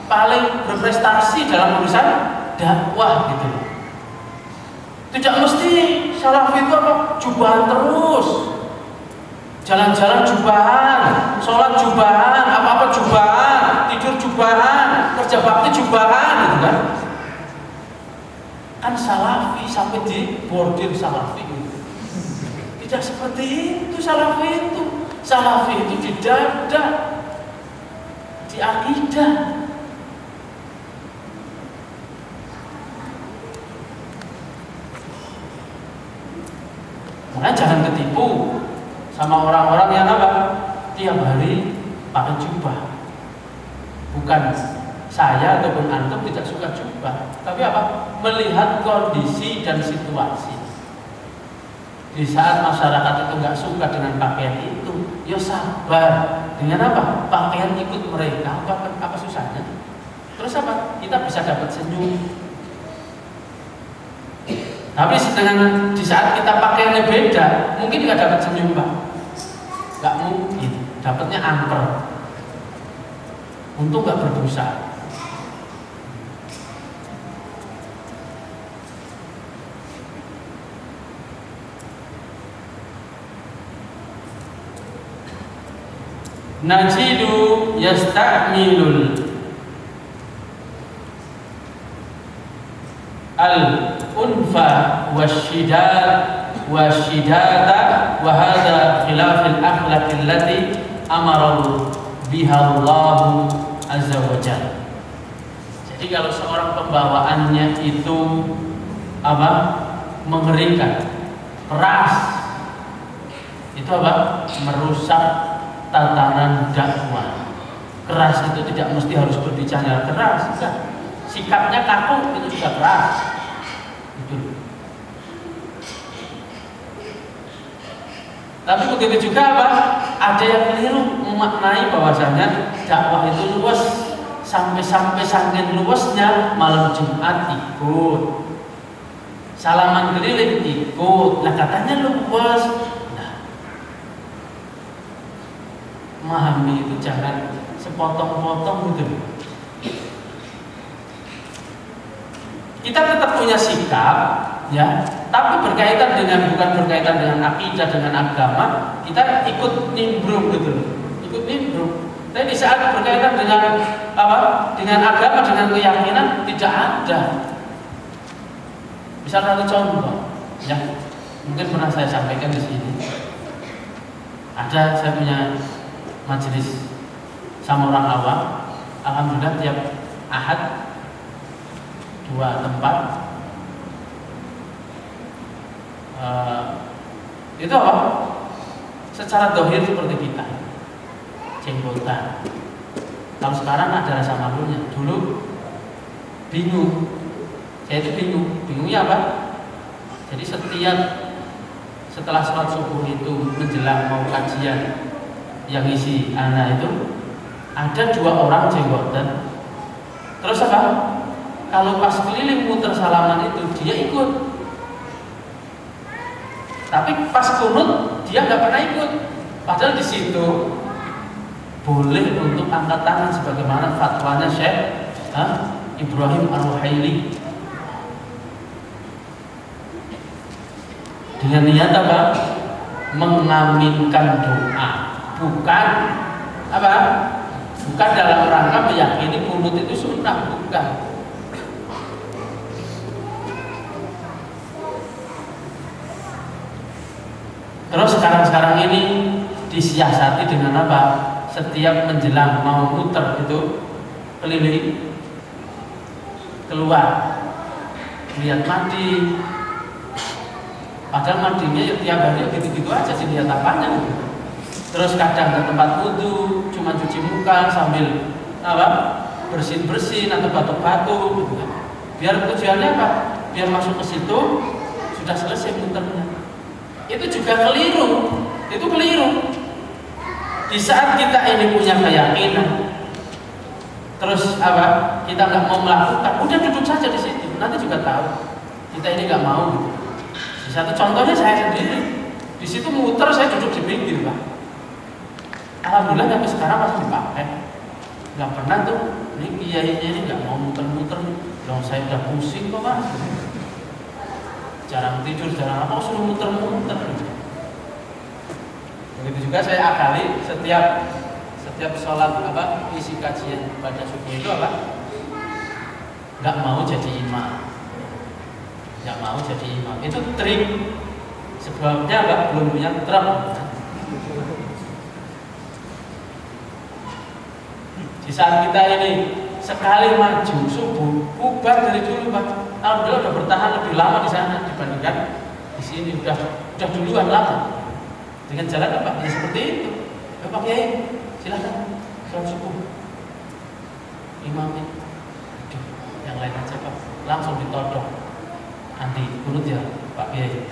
paling berprestasi dalam urusan dakwah, gitu loh. Tidak mesti salafi itu apa? Jubahan terus, jalan-jalan jubahan, sholat jubahan, apa-apa jubahan, tidur jubahan, kerja bakti jubahan, gitu kan? Kan salafi sampai di bordir salafi gitu. Tidak seperti itu salafi itu. Salafi itu di dada, di akidah. Makanya jangan ketipu sama orang-orang yang apa? Tiap hari pakai jubah. Bukan saya ataupun antum tidak suka jubah, tapi apa? Melihat kondisi dan situasi. Di saat masyarakat itu nggak suka dengan pakaian itu, ya sabar. Dengan apa? Pakaian ikut mereka. Apa susahnya? Terus apa? Kita bisa dapat senyum. Tapi di saat kita pakaiannya beda, mungkin nggak dapat senyum, Pak. Nggak mungkin. Dapatnya angker. Untung nggak berdosa. Najidu yasta'milul al-unfa wasyidata wa hadha khilafil akhlaqi allati amara biha Allah azza wa jalla. Jadi kalau seorang pembawaannya itu apa? Mengerikan, keras, itu apa? Merusak tatanan dakwah. Keras itu tidak mesti harus berbicara keras, enggak. Sikapnya kaku itu juga keras. Itu. Tapi begitu juga apa? Ada yang keliru memaknai bahwasanya dakwah itu luas sampai saking luasnya malam Jumat ikut, salaman keliling ikut. Lah katanya luas. Memahami itu jangan sepotong-potong gitu. Kita tetap punya sikap, ya, tapi bukan berkaitan dengan akidah, dengan agama, kita ikut nimbrung gitu, ikut nimbrung. Tapi di saat berkaitan dengan apa? Dengan agama, dengan keyakinan tidak ada. Misal satu contoh, ya, mungkin pernah saya sampaikan di sini. Saya punya majelis sama orang awam. Alhamdulillah tiap Ahad 2 tempat. Itu apa? Secara dohir seperti kita, jenggotan. Kalau sekarang ada rasa malunya. Dulu bingung. Saya itu bingungnya apa? Jadi setelah sholat subuh itu menjelang mau kajian, yang isi anak itu ada 2 orang jenggotan. Terus apa? Kalau pas keliling muter salaman itu dia ikut. Tapi pas kunut dia nggak pernah ikut. Padahal di situ boleh untuk angkat tangan sebagaimana fatwanya Syekh Ibrahim Ar-Ruhaili. Dengan niat apa? Mengaminkan doa. Bukan apa? Bukan dalam rangka meyakini kunut itu sunnah, bukan. Terus sekarang ini disiasati dengan apa? Setiap menjelang mau muter itu keliling keluar lihat mandi, padahal mandinya ya tiap hari gitu-gitu aja sih, lihat apanya. Terus kadang ke tempat wudhu cuma cuci muka sambil apa bersin atau batuk-batuk gitu kan. Biar tujuannya apa? Biar masuk ke situ sudah selesai muternya. Itu juga keliru. Itu keliru. Di saat kita ini punya keyakinan, terus apa? Kita nggak mau melakukan, udah duduk saja di situ. Nanti juga tahu. Kita ini nggak mau. Gitu. Di satu contohnya saya sendiri, di situ muter saya duduk di pinggir, Pak. Alhamdulillah sampai sekarang masih dipakai. Nggak pernah tuh, ini kiainya ini nggak mau muter-muter. Dong saya udah pusing kok, Pak. Jarang tidur, jarang apa, suruh muter-muter. Begitu juga saya akali setiap sholat apa isi kajian pada subuh itu apa? Nggak mau jadi imam, nggak mau jadi imam. Itu trik. Sebabnya apa? Belum punya truk. Di saat kita ini sekali maju subuh, bubar dari dulu, Pak. Alhamdulillah udah bertahan lebih lama di sana dibandingkan di sini, udah duluan lama. Dengan jalan apa? Ya seperti itu. Pak Kiai, silakan sholat subuh. Imamnya, yang lain aja Pak. Langsung ditodong. Nanti kunut ya Pak Kiai.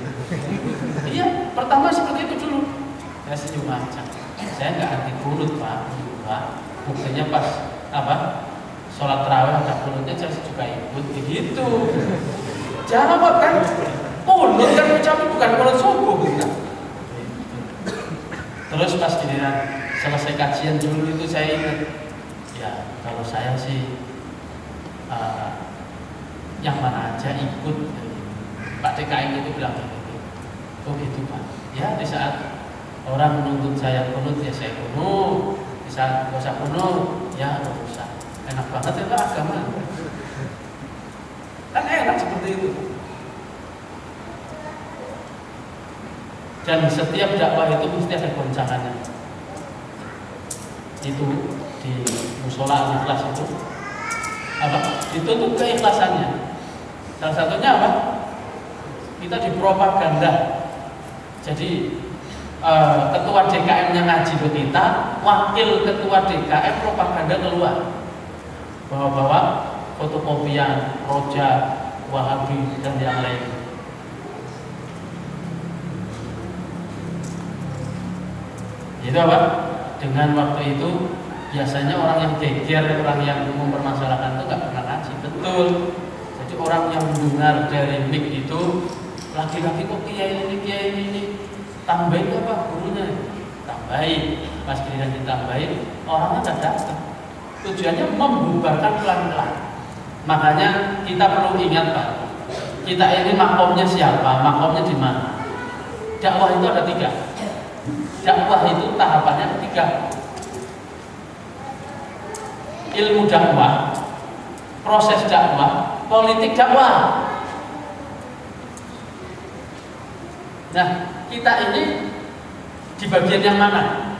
Iya, pertama seperti itu dulu. Saya senyum aja. Saya nggak anti kunut Pak. Buktinya pas apa? Sholat tarawih ada kunutnya saya juga ikut begitu. Jawab kan? Kunut kan ucapnya bukan kunut subuh gitu. Terus pas giliran selesai kajian dulu itu saya ingat, ya kalau saya sih yang mana aja ikut. Pak DKM itu bilang gitu. Oh gitu Pak. Ya di saat orang menuntut saya kunut ya saya kunut. Di saat nggak usah kunut ya nggak usah. Enak banget ya Pak agama. Kan enak seperti itu. Dan setiap dakwah itu mesti ada goncangannya. Itu di musola ikhlas itu apa? Dituntut keikhlasannya. Salah satunya apa? Kita dipropaganda. Jadi ketua DKM-nya ngaji ke kita, wakil ketua DKM propaganda keluar. Bawa-bawa fotokopian, Roja, Wahabi dan yang lain. Itu apa? Dengan waktu itu biasanya orang yang geger, orang yang mempermasalahkan itu nggak pernah ngaji. Betul. Jadi orang yang mendengar dari mic itu laki-laki kok kiai ini tambahin apa gurunya? Tambahin. Pas giliran ditambahin, orangnya nggak datang. Tujuannya membubarkan pelan-pelan. Makanya kita perlu ingat Pak. Kita ini makomnya siapa? Makomnya di mana? Dakwah itu ada 3. Dakwah itu tahapannya 3. Ilmu dakwah, proses dakwah, politik dakwah. Nah, kita ini di bagian yang mana?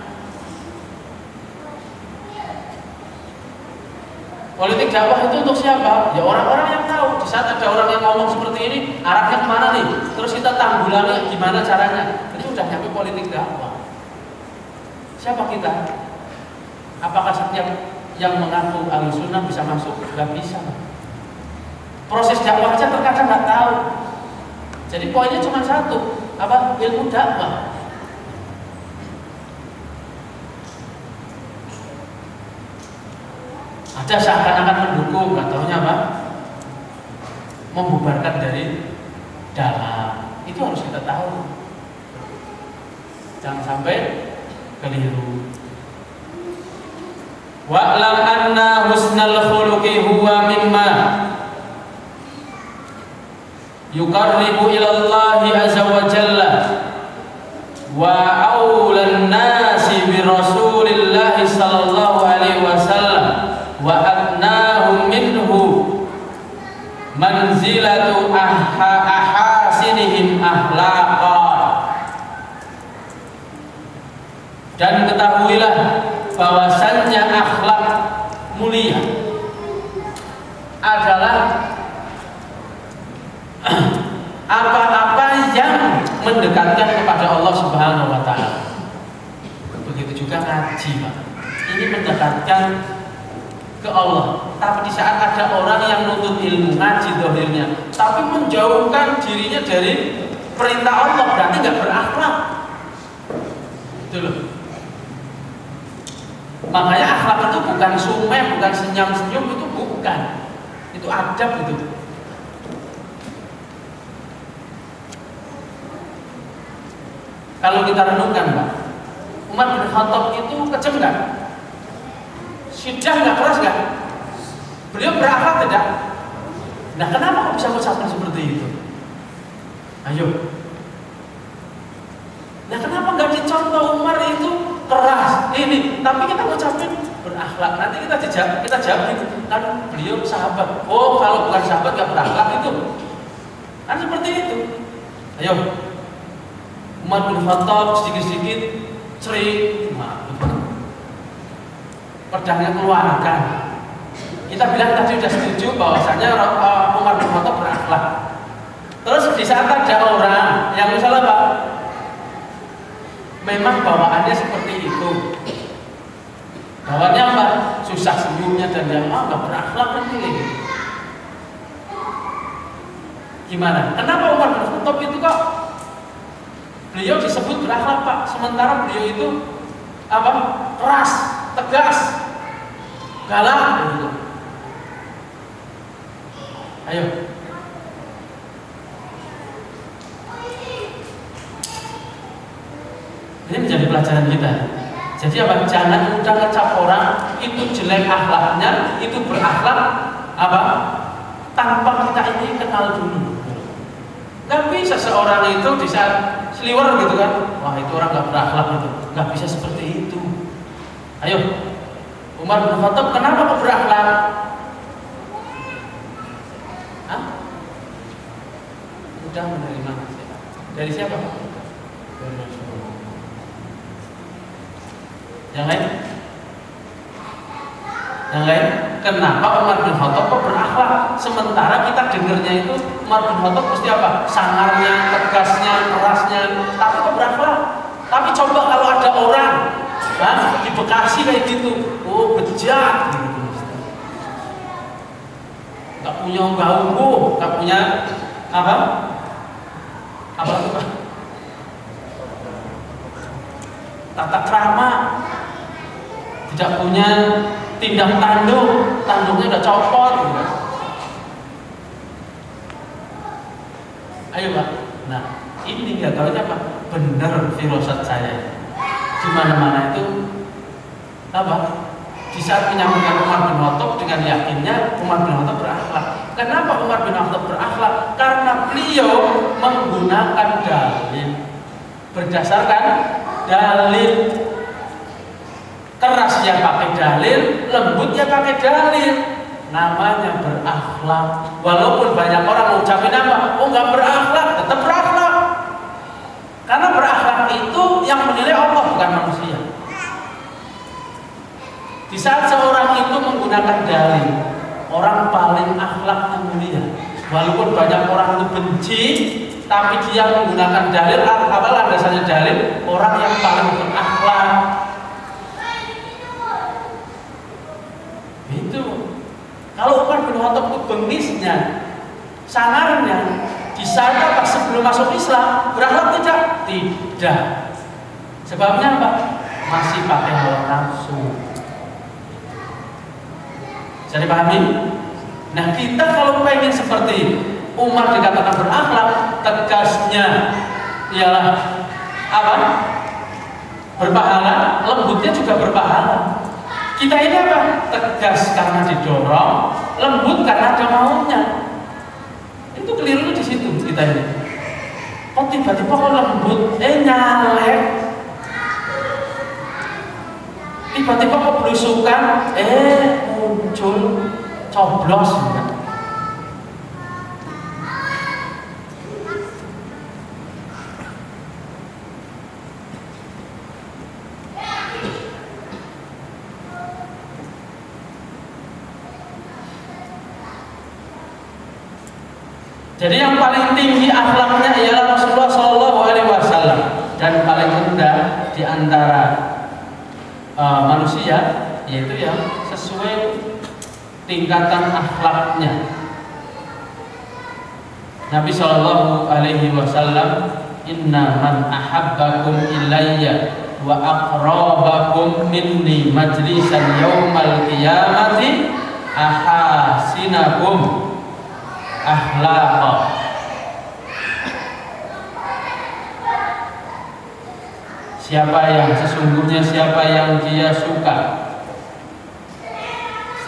Politik dakwah itu untuk siapa? Ya orang-orang yang tahu. Di saat ada orang yang ngomong seperti ini, arahnya kemana nih? Terus kita tanggulangi gimana caranya? Ini udah nyampe politik dakwah. Siapa kita? Apakah setiap yang mengaku Ahlussunnah bisa masuk? Gak bisa. Proses dakwah aja terkadang nggak tahu. Jadi poinnya cuma satu, apa? Ilmu dakwah. Ada seakan-akan mendukung, nggak tahunya apa? Membubarkan dari dalam. Itu harus kita tahu. Jangan sampai keliru. Wa'lam anna husnal khuluqi huwa mimma yuqarribu ila Allah azza wa jalla wa aulan nasi bi Rasulillah sallallahu alaihi wasallam manzilatu ahasinihim akhlaqan. Dan ketahuilah bahwasannya akhlak mulia adalah apa-apa yang mendekatkan kepada Allah Subhanahu wa taala. Begitu juga ngaji, Pak. Ini mendekatkan ke Allah. Tapi di saat ada orang yang nuntut ilmu ngaji dohirnya, tapi menjauhkan dirinya dari perintah Allah, berarti nggak berakhlak. Itu loh. Makanya akhlak itu bukan sumeh, bukan senyum-senyum, itu bukan. Itu adab itu. Kalau kita renungkan, Pak, Umar bin Khattab itu kejam nggak? Sidang nggak, keras nggak? Beliau berakhlak tidak? Nah, kenapa kok bisa mengucapkan seperti itu? Ayo. Nah, kenapa nggak dicontoh Umar itu keras ini, tapi kita mengucapkan berakhlak? Nanti kita jawab gitu. Kan beliau sahabat. Oh, kalau bukan sahabat nggak berakhlak itu. Kan seperti itu. Ayo. Umar bin Khattab sedikit-sedikit sering pedangnya keluarkan. Kita bilang tadi sudah setuju bahwasanya Umar bin Khattab berakhlak. Terus di saat ada orang yang misalnya Pak, memang bawaannya seperti itu, bawaannya apa? Susah senyumnya dan yang nggak berakhlak nanti. Gimana? Kenapa Umar bin Khattab itu kok beliau disebut berakhlak, Pak? Sementara beliau itu apa? Keras, tegas, galak gitu. Ayo. Ini menjadi pelajaran kita. Jadi apa? Jangan mudah ngecap orang itu jelek akhlaknya, itu berakhlak apa? Tanpa kita ini kenal dulu. Gak bisa seorang itu di saat seliwer gitu kan, wah itu orang gak berakhlak gitu. Gak bisa seperti itu. Ayo, Umar bin Khattab kenapa kok berakhlak? Hah? Mudah menerima nasihat. Dari siapa? Dari Rasulullah. Yang lain? Yang lain? Kenapa Umar bin Khattab kok berakhlak? Sementara kita dengarnya itu Umar bin Khattab mesti apa? Sangarnya, tegasnya, kerasnya, tapi kok berakhlak? Tapi coba kalau ada orang di Bekasi kayak gitu, oh bejat gitu. Gak punya unggu, gak punya apa? Apa itu Pak? Tata krama, tidak punya tindak tanduk, tanduknya udah copot gitu. Ayo Pak. Nah, ini nggak tahu apa benar firasat saya. Di mana-mana itu apa? Di saat menyampaikan Umar bin Khattab dengan yakinnya Umar bin Khattab berakhlak. Kenapa Umar bin Khattab berakhlak? Karena beliau menggunakan dalil, berdasarkan dalil. Keras ya pakai dalil, lembut ya pakai dalil. Namanya berakhlak. Walaupun banyak orang mengucapin apa? Oh nggak berakhlak, tetap berakhlak. Karena berakhlak itu yang menilai Allah bukan manusia. Di saat seorang itu menggunakan dalil, orang paling akhlak yang mulia. Walaupun banyak orang itu benci, tapi dia menggunakan dalil. Apa landasannya dalil? Orang yang paling berakhlak. Itu. Kalau Umar bin Khattab itu bengisnya, sangarnya, di saat apa sebelum masuk Islam berakhlak tidak? Tidak. Sebabnya apa? Masih pakai hawa nafsu. Jadi pahami? Nah kita kalau pengen seperti Umar dikatakan berakhlak, tegasnya ialah apa? Berpahala, lembutnya juga berpahala. Kita ini apa? Tegas karena didorong, lembut karena ada maunya. Itu keliru di situ kita ini. Kok tiba-tiba kok lembut, nyalek. Tiba-tiba kok belusukan, muncul coblos. Jadi yang paling tinggi akhlaknya ialah Rasulullah Shallallahu Alaihi Wasallam, dan paling rendah di antara manusia yaitu yang sesuai tingkatan akhlaknya. Nabi Shallallahu Alaihi Wasallam, inna man ahabbakum ilayya wa aqrabakum minni majlisan yaumal qiyamati ahasinakum akhlaqa. Sesungguhnya siapa yang dia suka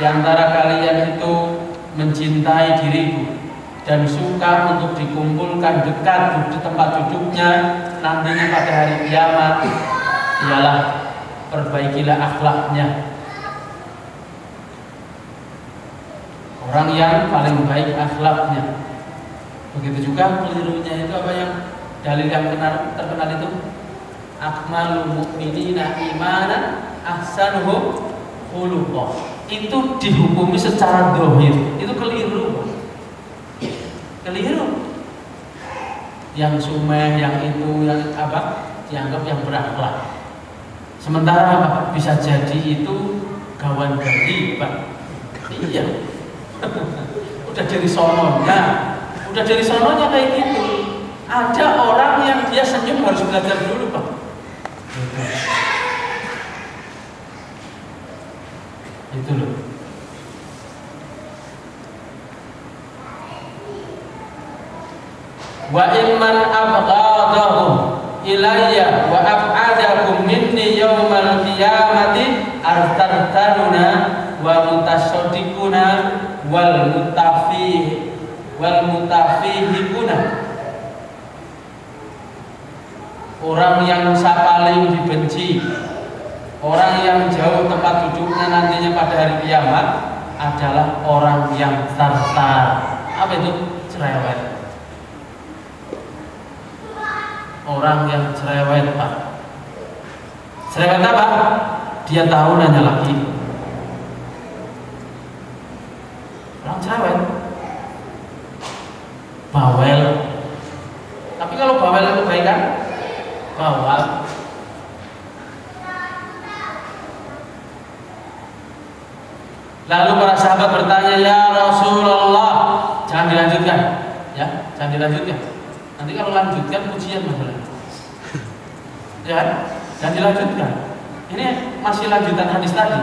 di antara kalian itu mencintai diriku dan suka untuk dikumpulkan dekat di tempat duduknya nantinya pada hari kiamat, ialah perbaikilah akhlaknya. Orang yang paling baik akhlaknya. Begitu juga kelirunya itu apa yang dalil yang terkenal itu, akmalul mu'minina imanan ahsanuhum khuluqah. Itu dihukumi secara dohir, itu keliru. Yang sumeh, yang itu, yang apa, dianggap yang berakhlak. Sementara apa? Bisa jadi itu kawan dari Pak. Iya. Udah dari sononya kayak gitu. Ada orang yang dia senyum harus belajar dulu, Pak. Itu loh. Wa imman abghadahum ilayya wa ab'adakum minni yawmal qiyamati artartanuna wa mutasaddiquna wal mutafihikuna. Orang yang paling dibenci, orang yang jauh tempat duduknya nantinya pada hari kiamat adalah orang yang tartar. Apa itu? Cerewet. Orang yang cerewet, Pak. Cerewet apa? Dia tahu nanya lagi. Orang cerewet. Bawel. Tapi kalau bawel itu baik kan? Bawal. Lalu para sahabat bertanya, ya Rasulullah, jangan dilanjutkan, ya, jangan dilanjutkan. Nanti kalau lanjutkan pujian masalah, ya, jangan dilanjutkan. Ini masih lanjutan hadis tadi.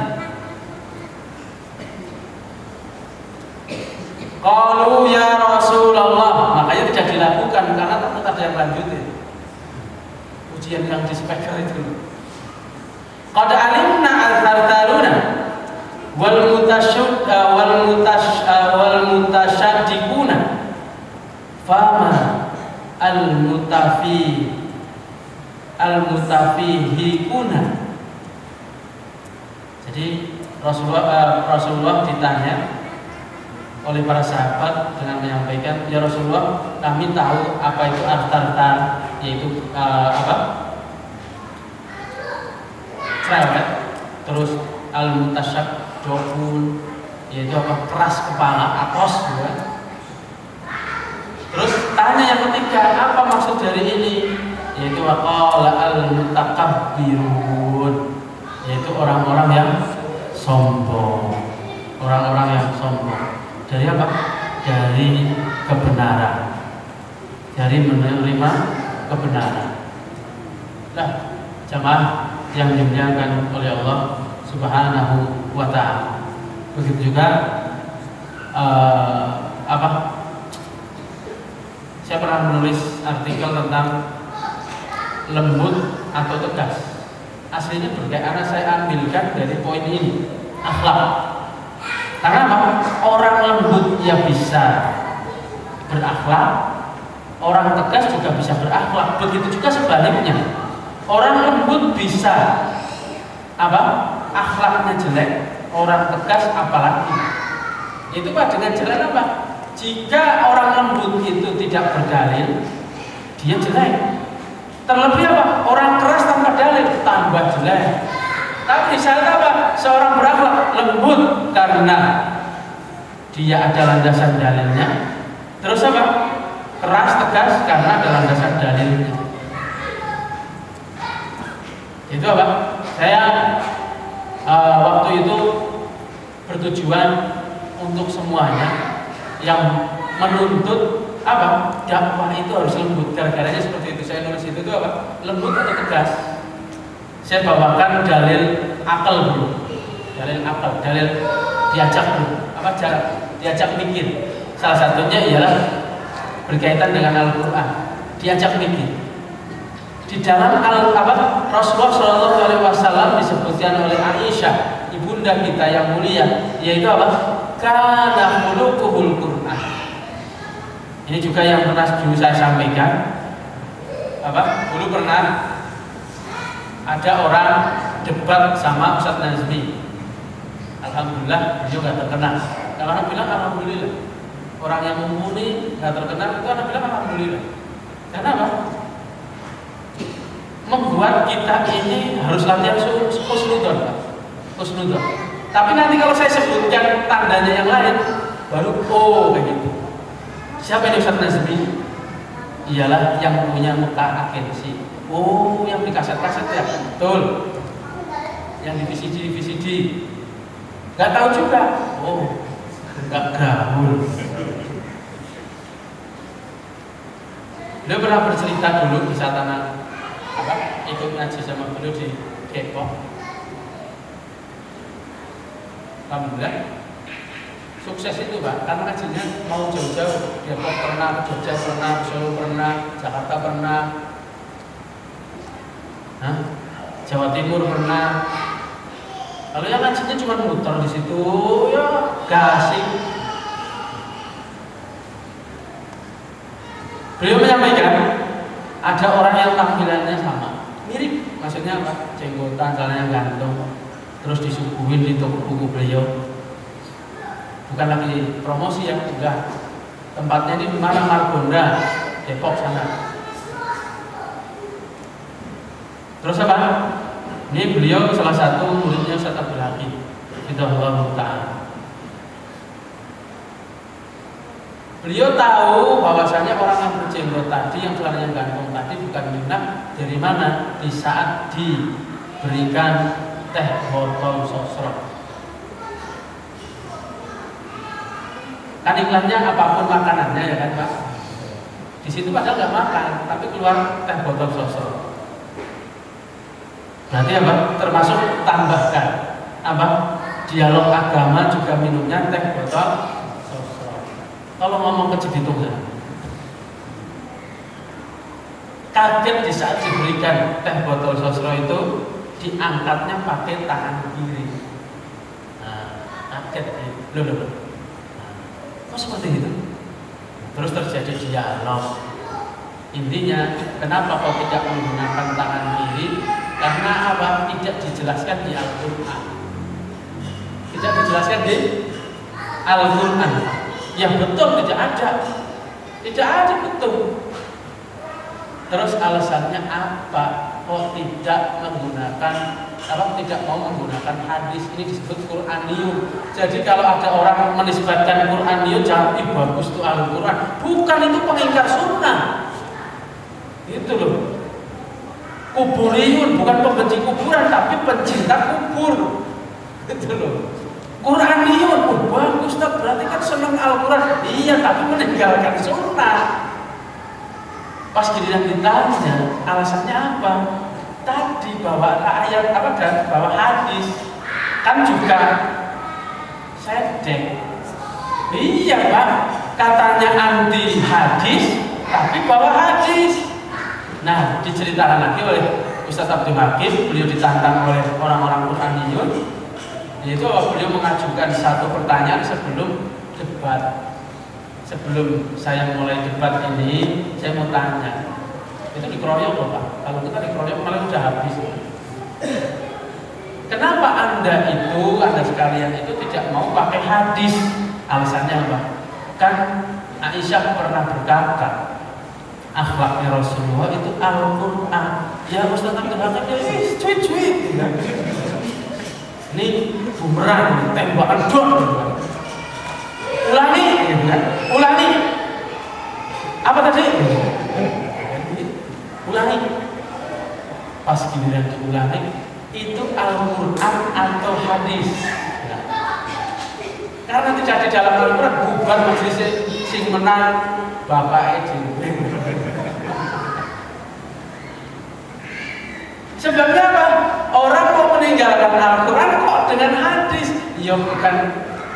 Qalu ya Rasulullah, makanya tidak dilakukan karena tetap ada yang lanjutin. Pujian yang di speaker itu. Qad alimna al-tartaruna wal mutasyaddiquna fama al-mutafihikuna. Jadi Rasulullah ditanya oleh para sahabat dengan menyampaikan, ya Rasulullah, kami tahu apa itu al-tartar, yaitu cerewet, terus al-mutasyaddiqun, yaitu apa? Keras kepala, akos, ya. Terus tanya yang ketiga, apa maksud dari ini? Yaitu waqala al-mutakabbirun, yaitu orang-orang yang sombong. Orang-orang yang sombong. Dari apa? Dari kebenaran. Dari menerima kebenaran. Nah, jamaah yang dimuliakan oleh Allah Subhanahu wa ta'ala. Begitu juga saya pernah menulis artikel tentang lembut atau tegas. Aslinya karena saya ambilkan dari poin ini, akhlak. Karena apa? Orang lembut ya bisa berakhlak, orang tegas juga bisa berakhlak. Begitu juga sebaliknya. Orang lembut bisa akhlaknya jelek, orang tegas apalagi. Itu Pak dengan jalan apa? Jika orang lembut itu tidak berdalil, dia jelek. Terlebih apa? Orang keras tanpa dalil tambah jelek. Tapi misalnya apa? Seorang berakhlak lembut karena dia ada landasan dalilnya. Terus apa? keras, tegas karena ada landasan dalilnya. Itu apa? Saya waktu itu bertujuan untuk semuanya yang menuntut apa? Dakwah itu harus lembut. Gara-garanya seperti itu saya nulis itu apa? Lembut atau tegas. Saya bawakan dalil akal dulu. Dalil akal, dalil diajak dulu. Apa cara diajak mikir? Salah satunya ialah berkaitan dengan Al-Qur'an. Diajak mikir. Di dalam Rasulullah SAW disebutkan oleh Aisyah, ibunda kita yang mulia, yaitu apa? Kana khuluquhul Qur'an. Ini juga yang pernah dulu saya sampaikan. Dulu pernah ada orang debat sama Ustaz Nazmi. Alhamdulillah beliau nggak terkenal. Kalau anak bilang alhamdulillah. Orang yang mumpuni nggak terkenal itu anak bilang alhamdulillah. Karena apa? Membuat kita ini harus latihan husnudon. Tapi nanti kalau saya sebutkan tandanya yang lain, baru kayak gitu. Siapa ini Ustaz Nazmi? Ialah yang punya muka agensi. Yang di kaset-kaset ya, betul. Yang di VCD. Gak tahu juga. Gak gaul. Beliau pernah bercerita dulu di saat anak ikut ngaji sama beliau di Depok. Alhamdulillah sukses itu Pak, karena ngajinya mau jauh-jauh. Depok pernah, Jogja pernah, Solo pernah, Jakarta pernah, Jawa Timur pernah. Kalau yang ngajinya cuma muter di situ, ya gak asik. Beliau menyampaikan ada orang yang tampilannya sama, mirip, maksudnya apa? Jenggotan, celananya gantung, terus disuguhin di toko buku beliau. Bukan lagi promosi ya, enggak. Tempatnya di mana? Margonda, Depok sana. Terus apa? Ini beliau salah satu muridnya Ustaz Abdul Hakim, Hidayahullah Ta'ala. Beliau tahu bahwasanya orang yang berjenggot tadi, yang celananya gantung tadi bukan minat dari mana? Di saat diberikan teh botol sosro. Kan iklannya apapun makanannya ya kan Pak. Di situ padahal nggak makan, tapi keluar teh botol sosro. Berarti apa? Termasuk tambahkan dialog agama juga minumnya teh botol sosro. Kalau ngomong ke Cibitung ya. Kaget di saat diberikan teh botol sosro itu diangkatnya pakai tangan kiri. Kaget loh. Kok seperti itu? Terus terjadi dialog. Intinya, kenapa kau tidak menggunakan tangan kiri? Karena apa? Tidak dijelaskan di Al-Quran. Tidak dijelaskan di Al-Quran. Yang betul tidak ada. Tidak ada betul. Terus alasannya apa? Kok tidak menggunakan tidak mau menggunakan hadis? Ini disebut Quraniyun. Jadi kalau ada orang menisbatkan Quraniyun, jangan bagus itu Al-Quran. Bukan, itu pengingkar sunnah. Itu loh. Kuburiyun, bukan pembenci kuburan, tapi pencinta kubur. Itu loh. Quraniyun, bagus tak, berarti kan senang Al-Quran. Iya, tapi meninggalkan sunnah. Pas giliran ditanya, alasannya apa? Tadi bawa ayat dan bawa hadis, kan juga sedek. Iya Pak, katanya anti hadis, tapi bawa hadis. Nah, diceritakan lagi oleh Ustaz Abdul Hakim, beliau ditantang oleh orang-orang Quraniyun. Yaitu beliau mengajukan satu pertanyaan sebelum debat. Sebelum saya mulai debat ini, saya mau tanya. Itu dikeroyok loh Pak. Kalau kita dikeroyok malah udah habis. Kenapa Anda sekalian itu tidak mau pakai hadis? Alasannya apa? Kan Aisyah pernah berkata, akhlaknya Rasulullah itu Al-Quran. Ya Ustaz Abdul Hakim, cuit. Ini bumerang, tembakan dong. Ulangi. Apa tadi? Ulangi. Pas giliran diulangi, itu Al-Quran atau hadis? Nah, karena tidak di dalam Al-Quran, bubar majelis sing menang bapak itu. Sebabnya apa? Orang mau meninggalkan Al-Quran kok dengan hadis? Ya bukan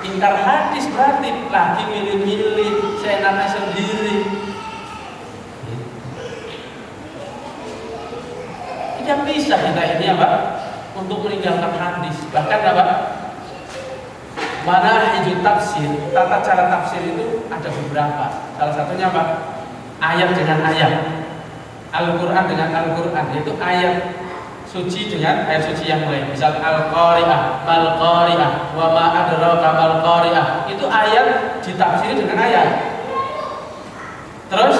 ingkar hadis, berarti lagi milih-milih seenaknya sendiri. Tidak bisa kita ini apa? Untuk meninggalkan hadis. Bahkan apa? Manahij tafsir, tata cara tafsir itu ada beberapa. Salah satunya apa? Ayat dengan ayat. Al-Quran dengan Al-Quran, yaitu ayat suci dengan ayat suci yang lain. Misal Al-Qari'ah, Mal-Qari'ah, wa ma adraka mal-Qari'ah. Itu ayat ditafsiri dengan ayat. Terus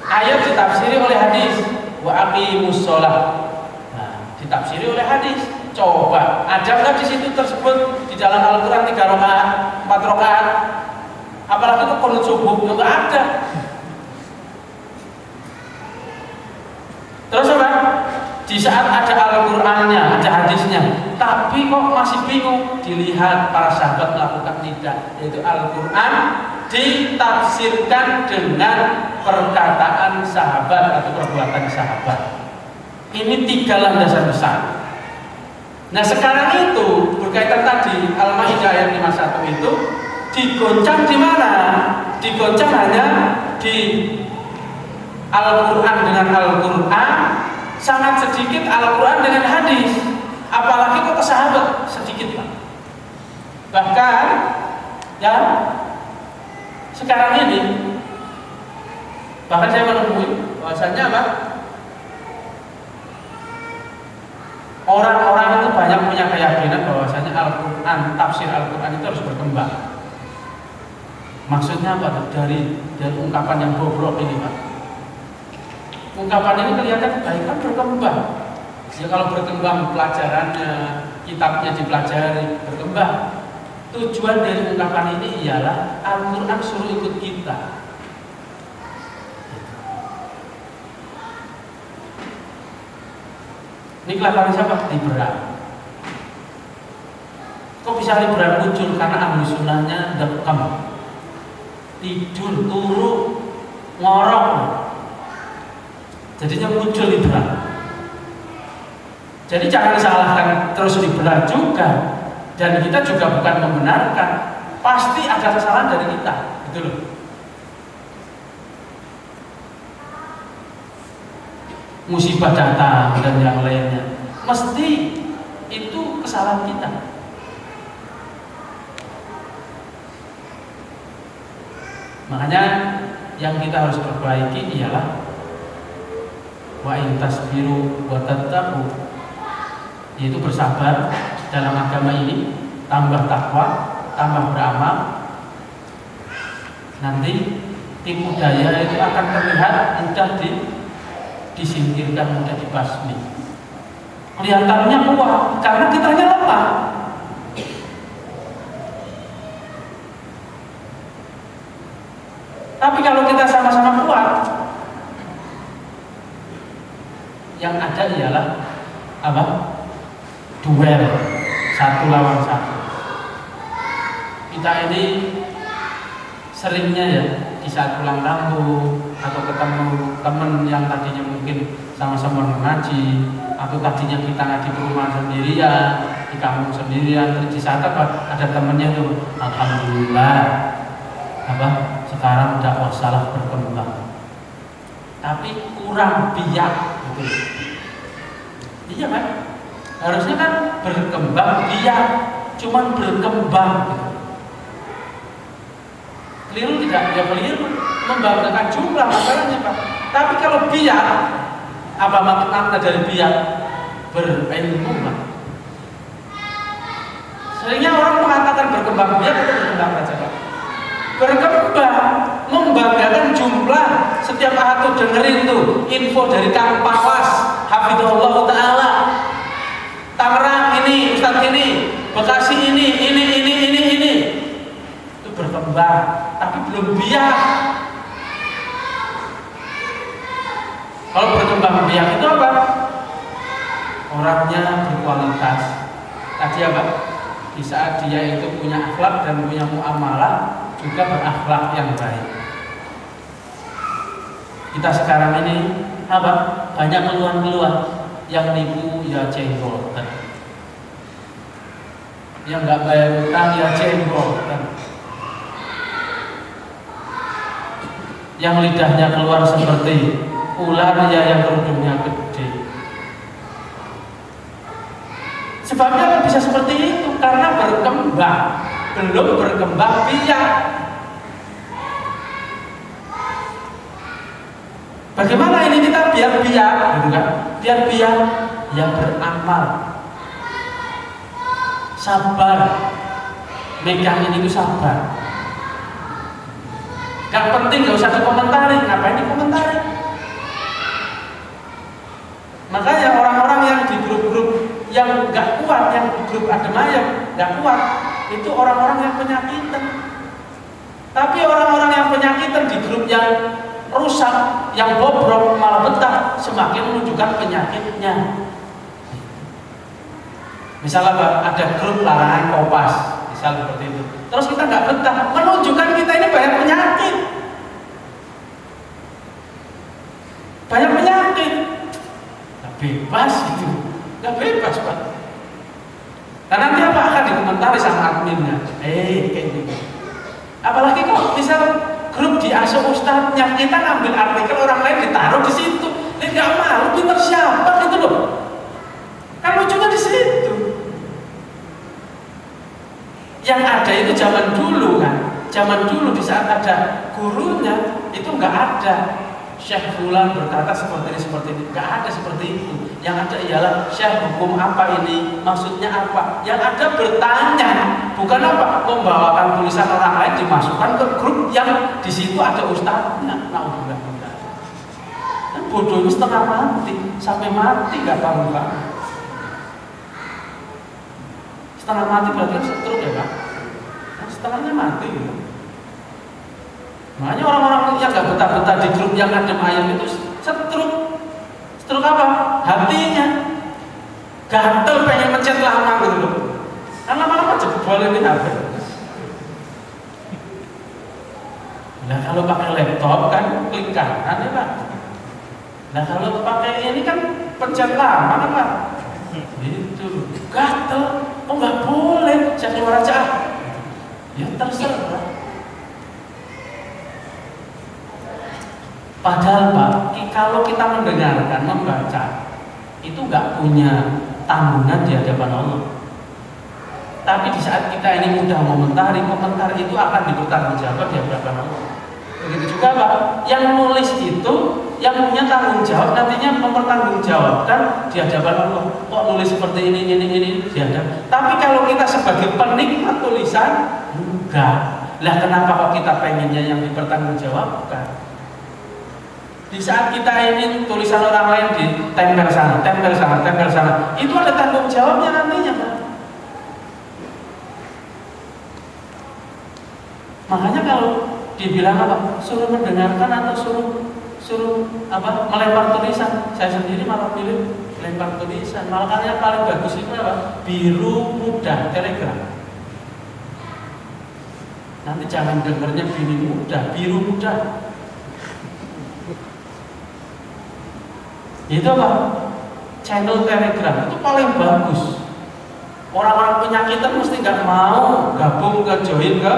ayat ditafsiri oleh hadis. Wa aqimus shalah. Nah, ditafsiri oleh hadis. Coba, ada nggak di situ tersebut di dalam Al-Quran 3 rakaat, 4 rakaat? Apalagi itu qunut subuh, nggak ada. Terus apa? Di saat ada Al-Qurannya, ada hadisnya, tapi kok masih bingung, dilihat para sahabat melakukan tidak, yaitu Al-Quran ditafsirkan dengan perkataan sahabat atau perbuatan sahabat. Ini 3 landasan besar. Nah sekarang itu berkaitan tadi Al-Maidah ayat 51 itu digoncang di mana? Digoncang hanya di Al-Quran dengan Al-Quran, sangat sedikit Al-Quran dengan hadis. Apalagi kok ke sahabat sedikit Pak. Bahkan ya sekarang ini bahkan saya menemui bahwasanya apa? Orang-orang itu banyak punya keyakinan bahwasanya Al-Quran, tafsir Al-Quran itu harus berkembang. Maksudnya apa? Dari ungkapan yang bobrok ini Pak. Ungkapan ini kelihatan baik kan berkembang. Ya kalau berkembang pelajarannya, kitabnya dipelajari, berkembang. Tujuan dari ungkapan ini ialah Al-Quran suruh ikut kita. Ini kelakuan siapa? Liberal. Kok bisa liberal muncul? Karena ahli sunnahnya dekam, tidur, turu, ngorok, jadinya muncul liberal. Jadi jangan salahkan terus liberal juga. Dan kita juga bukan membenarkan. Pasti ada kesalahan dari kita, gitu loh. Musibah datang dan yang lainnya, mesti itu kesalahan kita. Makanya yang kita harus perbaiki ialah wa in tasbiru wa tattaqu, yaitu bersabar dalam agama ini, tambah takwa, tambah beramal, nanti tipu daya itu akan terlihat mudah disingkirkan, mudah dibasmi. Kelihatannya kuat karena kitanya lemah. Tapi kalau kita sama-sama kuat, yang ada ialah apa? Duel, 1 lawan 1. Kita ini seringnya ya di saat pulang kampung atau ketemu teman yang tadinya mungkin sama-sama mengaji, atau tadinya kita ngaji di rumah sendirian, di kampung sendirian, terus di saat apa ada temannya tuh, alhamdulillah apa sekarang dakwah salah berkembang, tapi kurang biak gitu. Iya kan? Harusnya kan berkembang biak, cuman berkembang gitu. Keliru tidak? Ya keliru, membanggakan jumlah masalahnya Pak. Tapi kalau biak, apa makna dari biak? Berilmu Pak. Seringnya orang mengatakan berkembang biak atau berkembang saja Pak? Berkembang, membanggakan jumlah. Setiap ahad tuh dengerin tuh info dari Kang Pawas, hafizahullah ta'ala, Tangerang ini, Ustadz ini, Bekasi ini berkembang, tapi belum biak. Kalau berkembang biak itu apa? Orangnya berkualitas. Tadi apa? Di saat dia itu punya akhlak dan punya muamalah, juga berakhlak yang baik. Kita sekarang ini apa? Banyak keluhan-keluhan, yang nipu ya cengkol, yang nggak bayar utang ya cengkol, yang lidahnya keluar seperti ular ya yang kerudungnya gede. Sebabnya kan bisa seperti itu karena berkembang, belum berkembang biak. Bagaimana ini kita biar biak, gitu kan? Biar biak yang beramal, sabar, megang ini itu sabar. Gak penting, gak usah dikomentari, ngapain dikomentari? Makanya orang-orang yang di grup-grup yang gak kuat, yang di grup adem ayem gak kuat, itu orang-orang yang penyakitan. Tapi orang-orang yang penyakitan di grup yang rusak, yang bobrok, malah betah, semakin menunjukkan penyakitnya. Misalnya ada grup larangan kopas, misal seperti itu. Terus kita nggak betah, menunjukkan kita ini banyak penyakit. Banyak penyakit. Nggak bebas itu, nggak bebas Pak. Nah nanti apa akan dikomentari sama adminnya? Kayak gitu. Apalagi kalau misal grup diasuh ustadznya, kita ngambil artikel orang lain ditaruh di situ. Ini nggak malu, pinter siapa gitu loh. Kan lucunya di situ. Yang ada itu zaman dulu kan. Zaman dulu di saat ada gurunya itu nggak ada Syekh Fulan berkata seperti ini, nggak ada seperti itu. Yang ada ialah Syekh hukum apa ini, maksudnya apa. Yang ada bertanya, bukan apa membawakan tulisan orang lain dimasukkan ke grup yang di situ ada ustadznya. Alhamdulillah. Dan bodoh itu setengah mati, sampai mati nggak tahu Pak. Setengah mati berarti setruk ya Pak. Nah, setengahnya mati gitu. Makanya orang-orang yang gak betah-betah di grup yang adem ayem itu setruk. Setruk apa? Hatinya gatel, pengen mencet lama gitu loh. Kan lama-lama jebol ini HP. Nah kalau pakai laptop kan klik kanan ya Pak. Nah kalau pakai ini kan pencet lama kan Pak. Gitu. Gatel. Oh nggak boleh, saya keluar aja. Ya terserah. Padahal Pak, kalau kita mendengarkan, membaca, itu nggak punya tanggungan di hadapan Allah. Tapi di saat kita ini mudah komentar itu akan dipertanggungjawabkan di hadapan Allah. Begitu juga Pak, yang nulis itu, yang punya tanggung jawab nantinya mempertanggungjawabkan di hadapan Allah. Kok nulis seperti ini di hadapan. Tapi kalau kita sebagai penikmat tulisan, enggak. Lah kenapa kok kita pengennya yang dipertanggungjawabkan? Di saat kita ini tulisan orang lain ditempel sana, itu ada tanggung jawabnya nantinya Pak. Makanya kalau dibilang apa? Suruh mendengarkan atau suruh apa? Melempar tulisan. Saya sendiri malah pilih lempar tulisan. Malah karya paling bagus itu apa? Biru muda, Telegram. Nanti jangan dengarnya biru muda. Itu apa? Channel Telegram itu paling bagus. Orang-orang penyakitan mesti nggak mau gabung ke join ke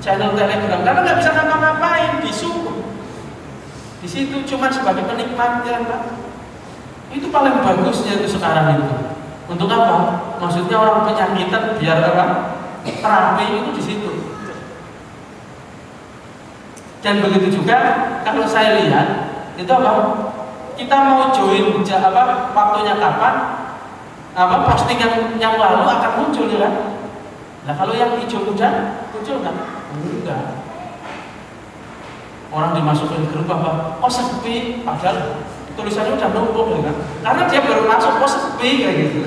channel Telegram karena nggak bisa ngapa-ngapain, disuruh. Di situ cuma sebagai penikmat ya Pak. Itu paling bagusnya itu sekarang itu. Untuk apa? Maksudnya orang penyakitan biar apa? Terapi itu di situ. Dan begitu juga kalau saya lihat itu apa? Kita mau join waktunya kapan? Posting yang lalu akan muncul ya kan? Nah kalau yang hijau muda muncul nggak? Enggak. Orang dimasukin grup apa? Oh sepi, padahal tulisannya udah numpuk ya kan? Karena dia baru masuk, oh sepi kayak gitu.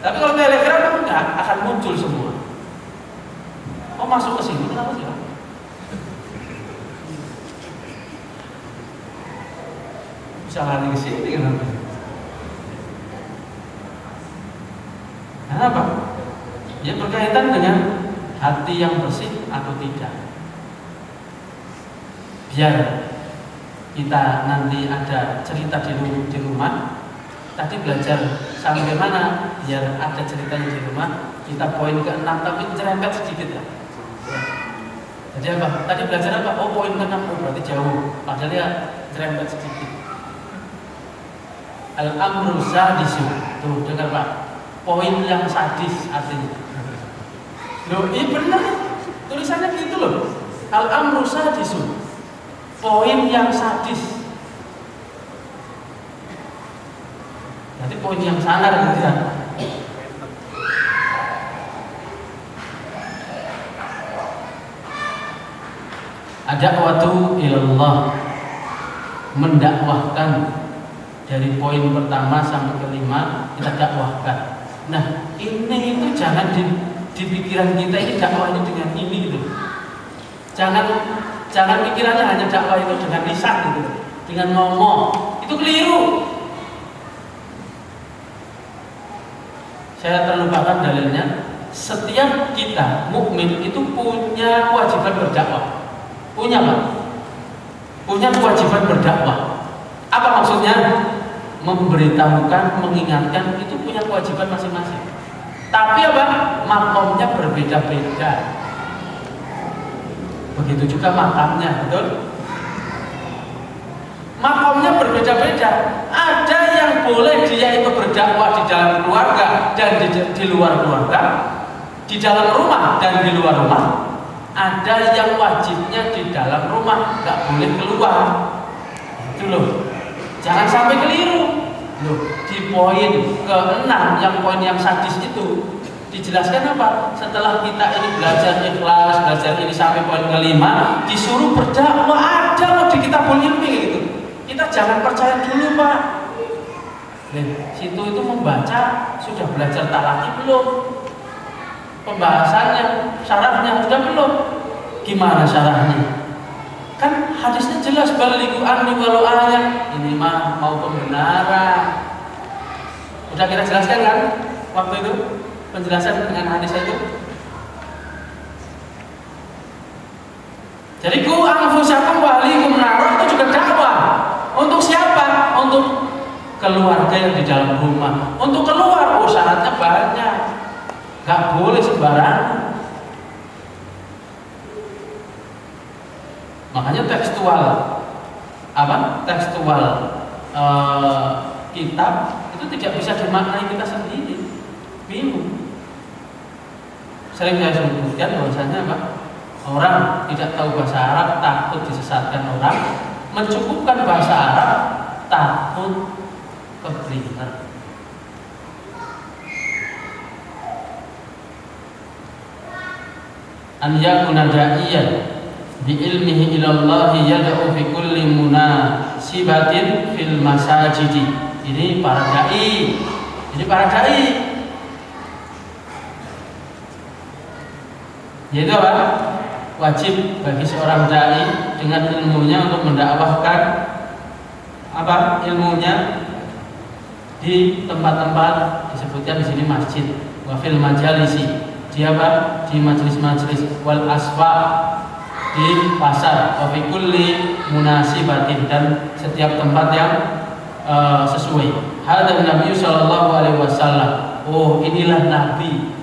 Tapi kalau Telegram kan enggak, akan muncul semua. Oh masuk ke sini, kenapa sih? bisa lari ke sini kenapa? Kenapa? Ya berkaitan dengan hati yang bersih atau tidak. Biar kita nanti ada cerita di rumah. Tadi belajar sampai mana? Biar ada ceritanya di rumah. Kita poin ke-6 tapi cerempet sedikit ya. Jadi apa? Tadi belajar apa? Oh poin ke-6, oh berarti jauh. Padahal ya cerempet sedikit. Al-amru sadisu. Tuh dengar Pak. Poin yang sadis artinya. Loh, iya benar. Tulisannya gitu loh. Al-amru sadisu. Poin yang sadis. Jadi poin yang sangar gitu ya. Ad-da'watu ilallah, mendakwahkan. Dari poin pertama sampai kelima kita dakwahkan. Nah ini itu jangan di pikiran kita ini dakwah ini dengan ini gitu. Jangan pikirannya hanya dakwah itu dengan lisan gitu, dengan ngomong. Itu keliru. Saya terlupakan dalilnya. Setiap kita mukmin itu punya kewajiban berdakwah. Punya Pak? Punya kewajiban berdakwah. Apa maksudnya? Memberitahukan, mengingatkan, itu punya kewajiban masing-masing. Tapi apa? Makomnya berbeda-beda. Begitu juga makamnya, betul? Makomnya berbeda-beda. Ada yang boleh dia itu berdakwah di dalam keluarga dan di luar keluarga, di dalam rumah dan di luar rumah. Ada yang wajibnya di dalam rumah, nggak boleh keluar. Itu loh. Jangan sampai keliru. Loh, di poin ke-6 yang poin yang sadis itu dijelaskan apa? Setelah kita ini belajar ikhlas, belajar ini sampai poin ke-5, disuruh berdakwah. Ada loh di kitabul ilmi gitu. Kita jangan percaya dulu Pak. Situ itu membaca sudah belajar talaki belum? Pembahasannya, syarahnya sudah belum? Gimana syarahnya? Kan hadisnya jelas balighu anni walau ayat. Ini mah mau pembenaran. Udah kita jelaskan kan waktu itu penjelasan dengan hadis itu. Jadi ku anfusakum wa ahlikum nar itu juga dakwah. Untuk siapa? Untuk keluarga yang di dalam rumah. Untuk keluar syaratnya banyak. Gak boleh sembarangan. Makanya tekstual kitab itu tidak bisa dimaknai kita sendiri. Bingung. Sering saya sebutkan bahwasanya apa? Orang tidak tahu bahasa Arab takut disesatkan orang, mencukupkan bahasa Arab takut kebelinger. An yakuna da'iyan bi ilmihi ilallahi yad'u fi kulli munasibatin fil masajidi. Ini para dai. Yaitu apa? Wajib bagi seorang dai dengan ilmunya untuk mendakwahkan apa? Ilmunya di tempat-tempat disebutkan di sini masjid, wa fil majalisi. Dia apa? Di majelis-majelis, wal aswa, di pasar, wa fi kulli munasibatin, dan setiap tempat yang sesuai. Hadza Nabi sallallahu alaihi wasallam. Oh, inilah Nabi.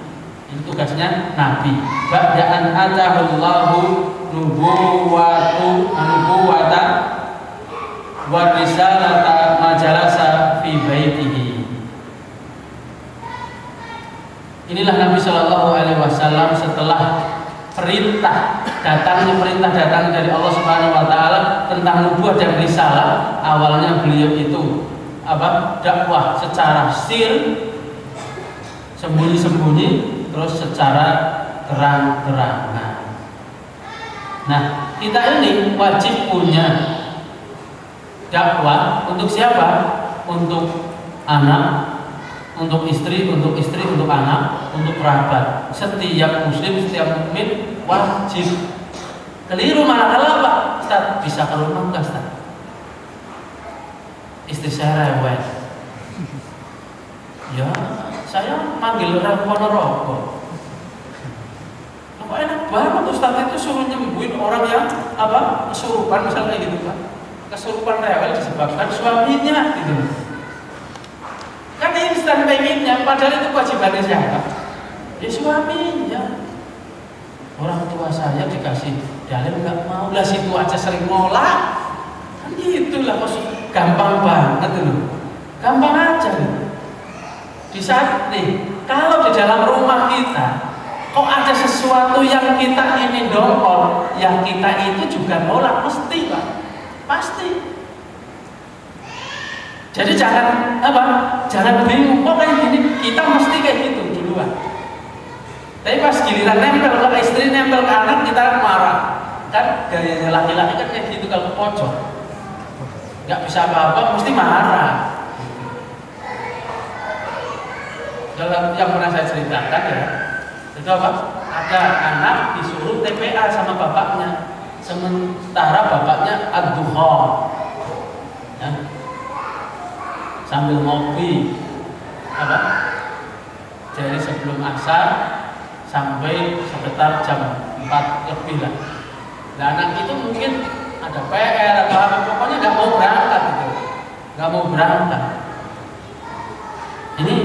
Itu tugasnya Nabi. Ba'da'an atahullahu nubuwata wa risalata majalasa fi baitihi. Inilah Nabi Shallallahu Alaihi Wasallam setelah perintah datang dari Allah Subhanahu Wa Taala tentang nubuah dan risalah. Awalnya beliau itu dakwah secara sir, sembunyi-sembunyi, terus secara terang-terangan. Nah, kita ini wajib punya dakwah untuk siapa? Untuk anak, untuk istri, untuk anak, untuk kerabat. Setiap muslim, setiap mukmin wajib. Keliru manakala Pak? Ustaz, bisa ke rumah enggak Ustaz? istri saya rewel. Ya, saya manggil Ponorogo. Kok enak banget Ustadz itu suruh nyembuhin orang yang kesurupan misalnya gitu kan. Kesurupan rewel disebabkan suaminya gitu. Kan instan pengennya, padahal itu kewajibannya siapa? Ya suaminya. Orang tua saya dikasih dalil nggak mau, lah situ aja sering nolak. Kan gitulah, gampang banget loh. Gampang aja nih. Di saat nih, kalau di dalam rumah kita kok ada sesuatu yang kita ingin dongkol, yang kita itu juga nolak, mesti Pak, pasti. Jadi jangan bingung, kok kayak gini, kita mesti kayak gitu duluan. Tapi pas giliran nempel ke istri, nempel ke anak, kita marah. Kan gayanya laki-laki kan kayak gitu kalau ke pojok, nggak bisa apa-apa, mesti marah. Dalam yang pernah saya ceritakan ya, itu ada anak disuruh TPA sama bapaknya, sementara bapaknya ad-duha, ya, sambil ngopi, dari sebelum asar sampai sekitar jam 4 lebih lah. Dan anak itu mungkin ada PR atau apa, pokoknya nggak mau berangkat gitu, nggak mau berangkat. Ini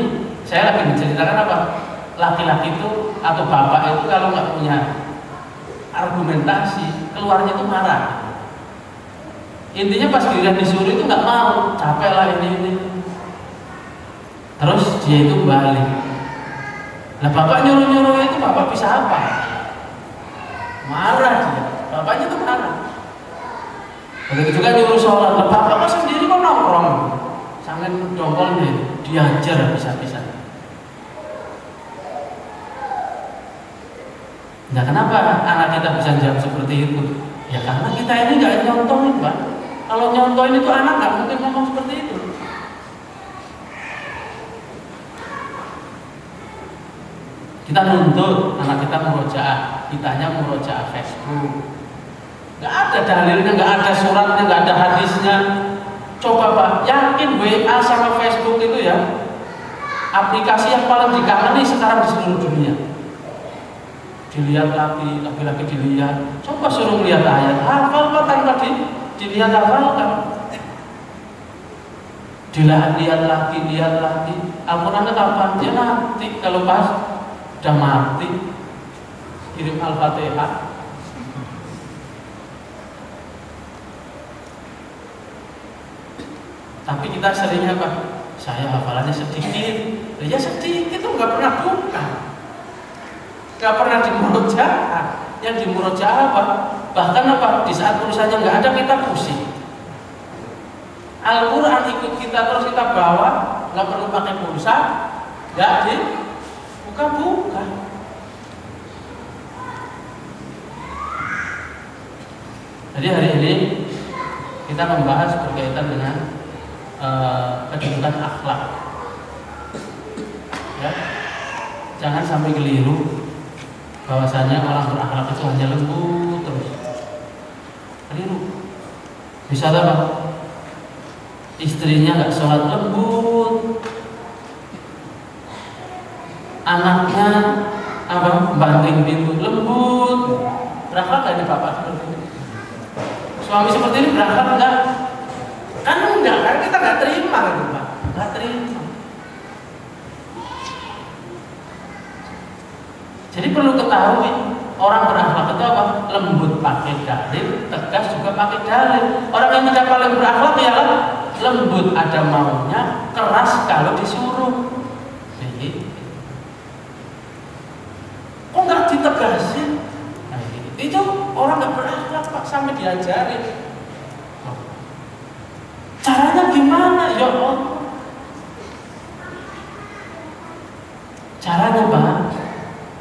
saya lagi menceritakan laki-laki itu atau bapak itu kalau nggak punya argumentasi, keluarnya itu marah. Intinya pas giliran disuruh itu nggak mau, capek lah ini. Terus dia itu balik. Nah bapak nyuruh itu bapak bisa apa? Marah dia, bapaknya itu marah. Begitu juga nyuruh sholat, nah, bapak sendiri kok nongkrong, sangat dongkol nih, diajar bisa-bisa. Nah kenapa anak kita bisa jawab seperti itu? Ya karena kita ini nggak nyontohin Pak. Kalau nyontohin itu anak nggak mungkin ngomong seperti itu. Kita nuntut anak kita murojaah, kitanya murojaah Facebook. Nggak ada dalilnya, nggak ada suratnya, nggak ada hadisnya. Coba Pak, yakin WA sama Facebook itu ya aplikasi yang paling dikagumi sekarang di seluruh dunia. Dilihat lagi dilihat. Coba suruh lihat ayat, hafal Pak tanpa dilihat hafalkan. Lihat lagi. Al-Qurannya kapan? Ya nanti kalau pas udah mati kirim Al-Fatihah. Tapi kita seringnya Pak, saya hafalannya sedikit. Ya sedikit tuh nggak pernah buka. Gak pernah dimurojaah. Yang dimurojaah apa? Bahkan di saat tulisannya nggak ada kita pusing. Al-Quran ikut kita terus kita bawa, nggak perlu pakai pulsa, nggak dibuka-buka. Jadi hari ini kita membahas berkaitan dengan kedudukan akhlak. Ya, jangan sampai keliru bahwasanya orang berakhlak itu hanya lembut terus. Keliru. Bisa apa? Istrinya nggak sholat lembut, anaknya banting pintu lembut. Berakhlak nggak ini bapak seperti ini? Suami seperti ini berakhlak nggak? Kan enggak, kan kita nggak terima gitu Pak, nggak terima. Jadi perlu ketahui, orang berakhlak itu apa? Lembut pakai dalil, tegas juga pakai dalil. Orang yang tidak paling berakhlak ialah lembut ada maunya, keras kalau disuruh. Jadi, kok nggak ditegasin? Nah, itu orang nggak berakhlak Pak, sampai diajarin. Caranya gimana? Ya Allah. Caranya Pak,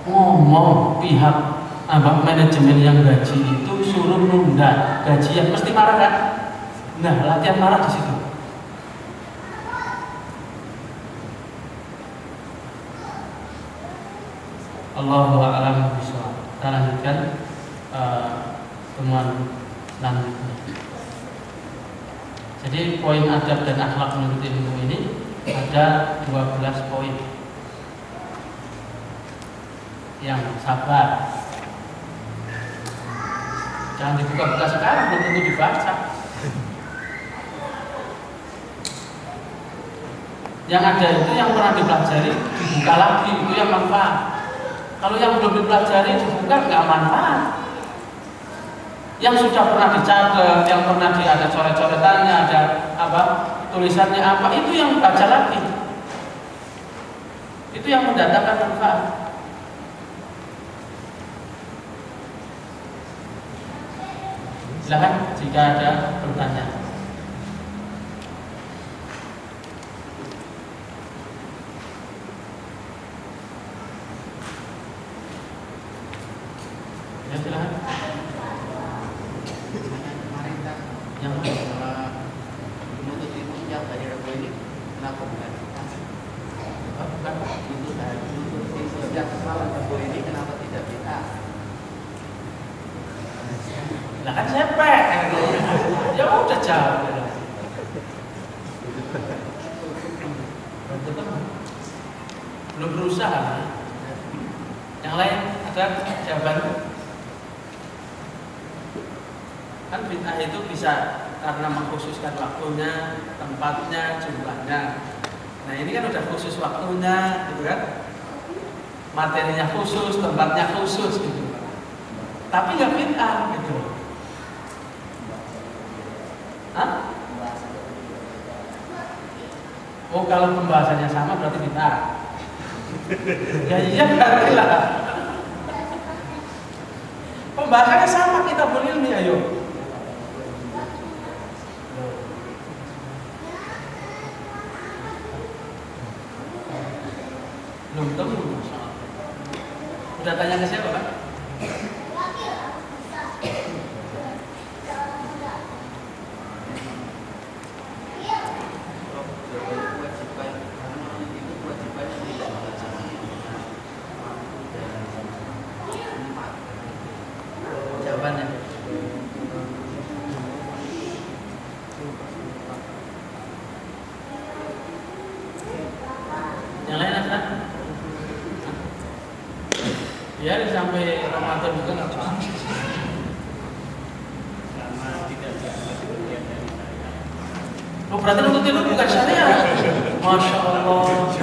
ngomong pihak manajemen yang gaji itu suruh nunda gajian, mesti marah kan? Nah, latihan marah di situ. Allahu a'lam bishawab. Kita lanjutkan temuan lanjutnya. Jadi poin adab dan akhlak menuntut ilmu ini ada 12 poin. Yang sabar. Jangan dibuka-buka sekarang, belum tentu dibaca. Yang ada itu yang pernah dipelajari dibuka lagi, itu yang manfaat. Kalau yang belum dipelajari dibuka nggak manfaat. Yang sudah pernah dicatat, yang pernah ada coret-coretannya, ada apa tulisannya apa, itu yang baca lagi. Itu yang mendatangkan manfaat. Silakan jika ada pertanyaan. Ya silakan. Yang menuntut ilmu yang dari Rabu ini kenapa bukan kita? bukan Itu dari menuntut ilmu yang semalam Rabu ini kenapa tidak kita? Lah kan saya pek. Ya udah jawab. Belum berusaha. Yang lain ada jawaban? Kan bid'ah itu bisa karena mengkhususkan waktunya, tempatnya, jumlahnya. Nah ini kan udah khusus waktunya, gitu kan? Materinya khusus, tempatnya khusus, gitu. Tapi nggak bid'ah, gitu. Hah? Oh kalau pembahasannya sama berarti bid'ah. Ya iya berarti lah. Pembahasannya sama, kita boleh nih, ayo. Belum tahu. Udah tanya ke siapa kan? Jawabannya. Yang lain ada? Ya sampai Ramadan juga nggak apa. Oh berarti untuk itu bukan syariat. Masya Allah.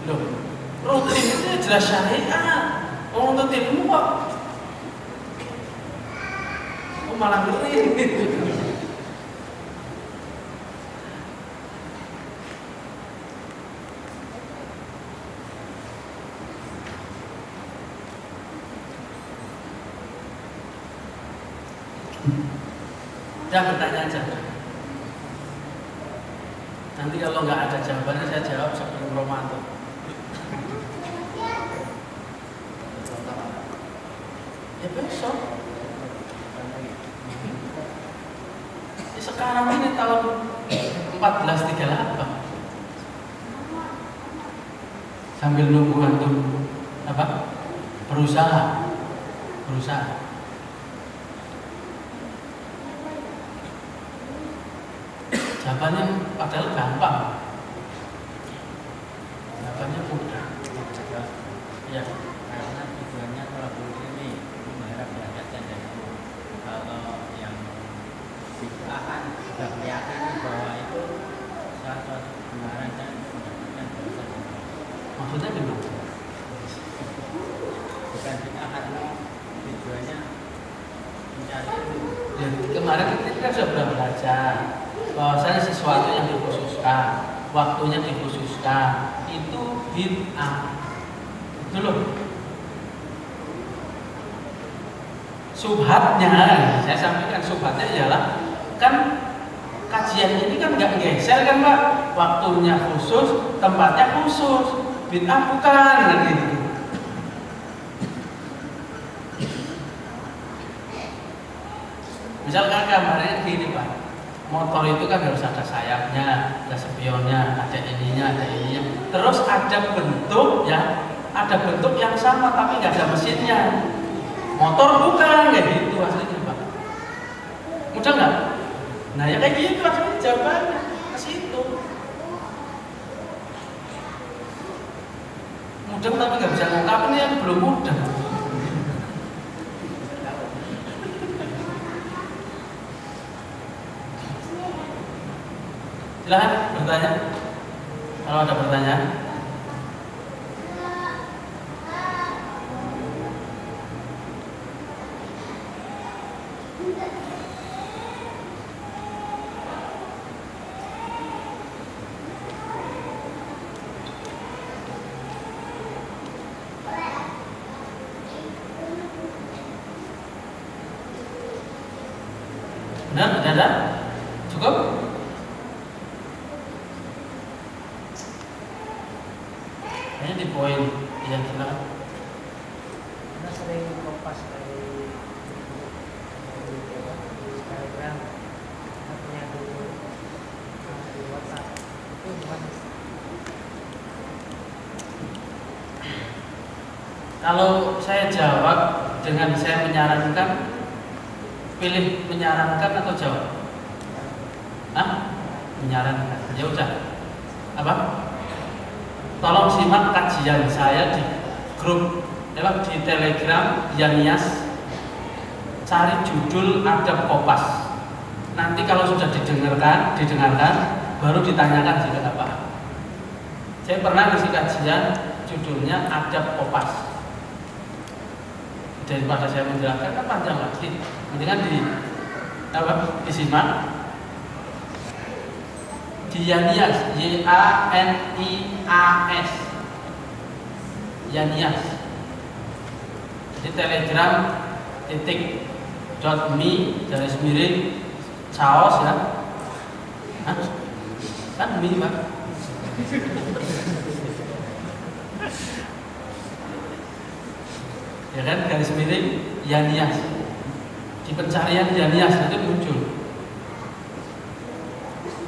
Loh, rutin itu jelas syariat. Oh untuk ilmu kok. Oh malah ngeri. Udah bertanya aja. Nanti kalau nggak ada jawabannya saya jawab sebelum Ramadan. Ya besok. Ya, sekarang ini tahun 1438. Sambil nunggu antum apa? Berusaha. Jawabannya padahal gampang. Jawabannya mudah. Ya. Karena tujuannya kalau ini mengharap derajatnya dan kalau yang bid'ah sudah meyakini bahwa itu suatu kebenaran dan mendapatkan dosa. Maksudnya gimana? Bukan bid'ah karena tujuannya mencari ilmu. Dan kemarin kita sudah pernah belajar bahwasanya sesuatu yang dikhususkan, waktunya dikhususkan, itu bid'ah. Itu loh. Subhatnya, saya sampaikan subhatnya ialah kan kajian ini kan nggak geser kan Pak, waktunya khusus, tempatnya khusus, bid'ah bukan gitu. Misalkan gambarnya gini Pak, motor itu kan harus ada sayapnya, ada spionnya, ada ininya, terus ada bentuk ya, ada bentuk yang sama tapi nggak ada mesinnya. Motor bukan kayak gitu aslinya Pak. Mudah nggak? Nah ya kayak gitu akhirnya jawabannya ke situ. Mudeng tapi nggak bisa ngungkapin yang belum mudeng. Silahkan bertanya kalau ada pertanyaan. Benar? Tidak ada? Cukup? Kayaknya di poin. Ya, silakan. Karena sering kopas dari Instagram, punya dulu di WhatsApp itu gimana? Kalau saya jawab dengan saya menyarankan, pilih menyarankan atau jawab? Hah? Menyarankan. Ya udah. Apa? Tolong simak kajian saya di grup di Telegram Yanias. Cari judul adab kopas. Nanti kalau sudah didengarkan, baru ditanyakan jika apa. Saya pernah ngisi kajian judulnya adab kopas. Daripada saya menjelaskan kan panjang lagi, mendingan disimak di Yanias, YANIAS, Yanias. Jadi Telegram /me/caos ya. Hah? Kan mi Pak. Ya kan, Yanias. Di pencarian Yanias nanti muncul.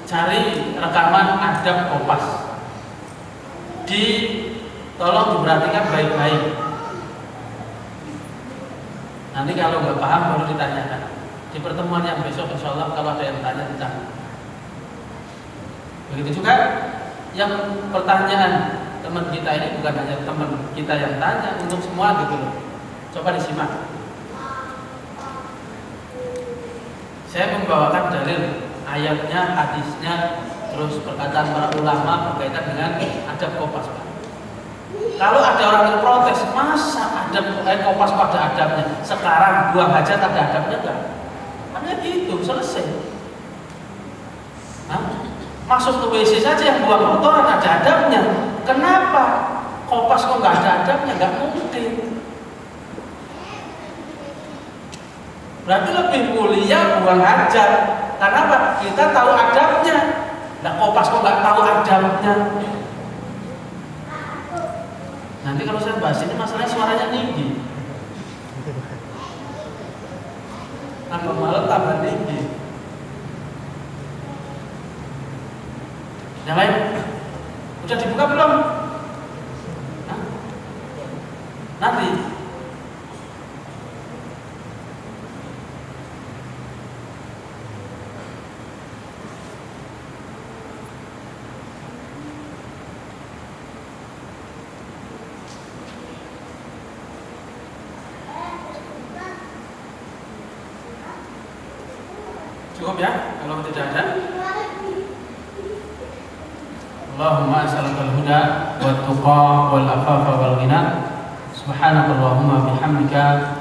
Cari rekaman adab kopas. Tolong diperhatikan baik-baik. Nanti kalau nggak paham baru ditanyakan. Di pertemuan yang besok insya Allah kalau ada yang tanya ditanya. Begitu juga yang pertanyaan teman kita ini bukan hanya teman kita yang tanya, untuk semua gitu loh. Coba disimak. Saya membawakan dalil, ayatnya, hadisnya, terus perkataan para ulama berkaitan dengan adab kopas. Kalau ada orang yang protes, masa adab kopas pada adabnya? Sekarang buang hajat ada adabnya enggak? Hanya gitu, selesai. Masuk ke WC saja yang buang kotoran ada adabnya. Kenapa kopas kok nggak ada adabnya? Nggak mungkin. Berarti lebih mulia buang hajat. Karena apa? Kita tahu adabnya. Nah, kopas kok nggak tahu adabnya? Nanti kalau saya bahas ini masalahnya suaranya tinggi. Tambah malam tambah tinggi. Yang lain? Udah dibuka belum? Hah? Nanti. Cukup ya? Kalau tidak ada, Allahumma as'alukal huda wat tuqa wal afafa wal ghina. Subhanakallahumma bihamdika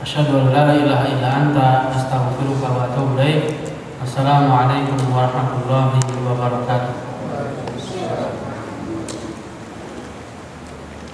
asyhadu an la ilaha illa anta astaghfiruka wa atubu ilaik. Assalamualaikum warahmatullahi wabarakatuh.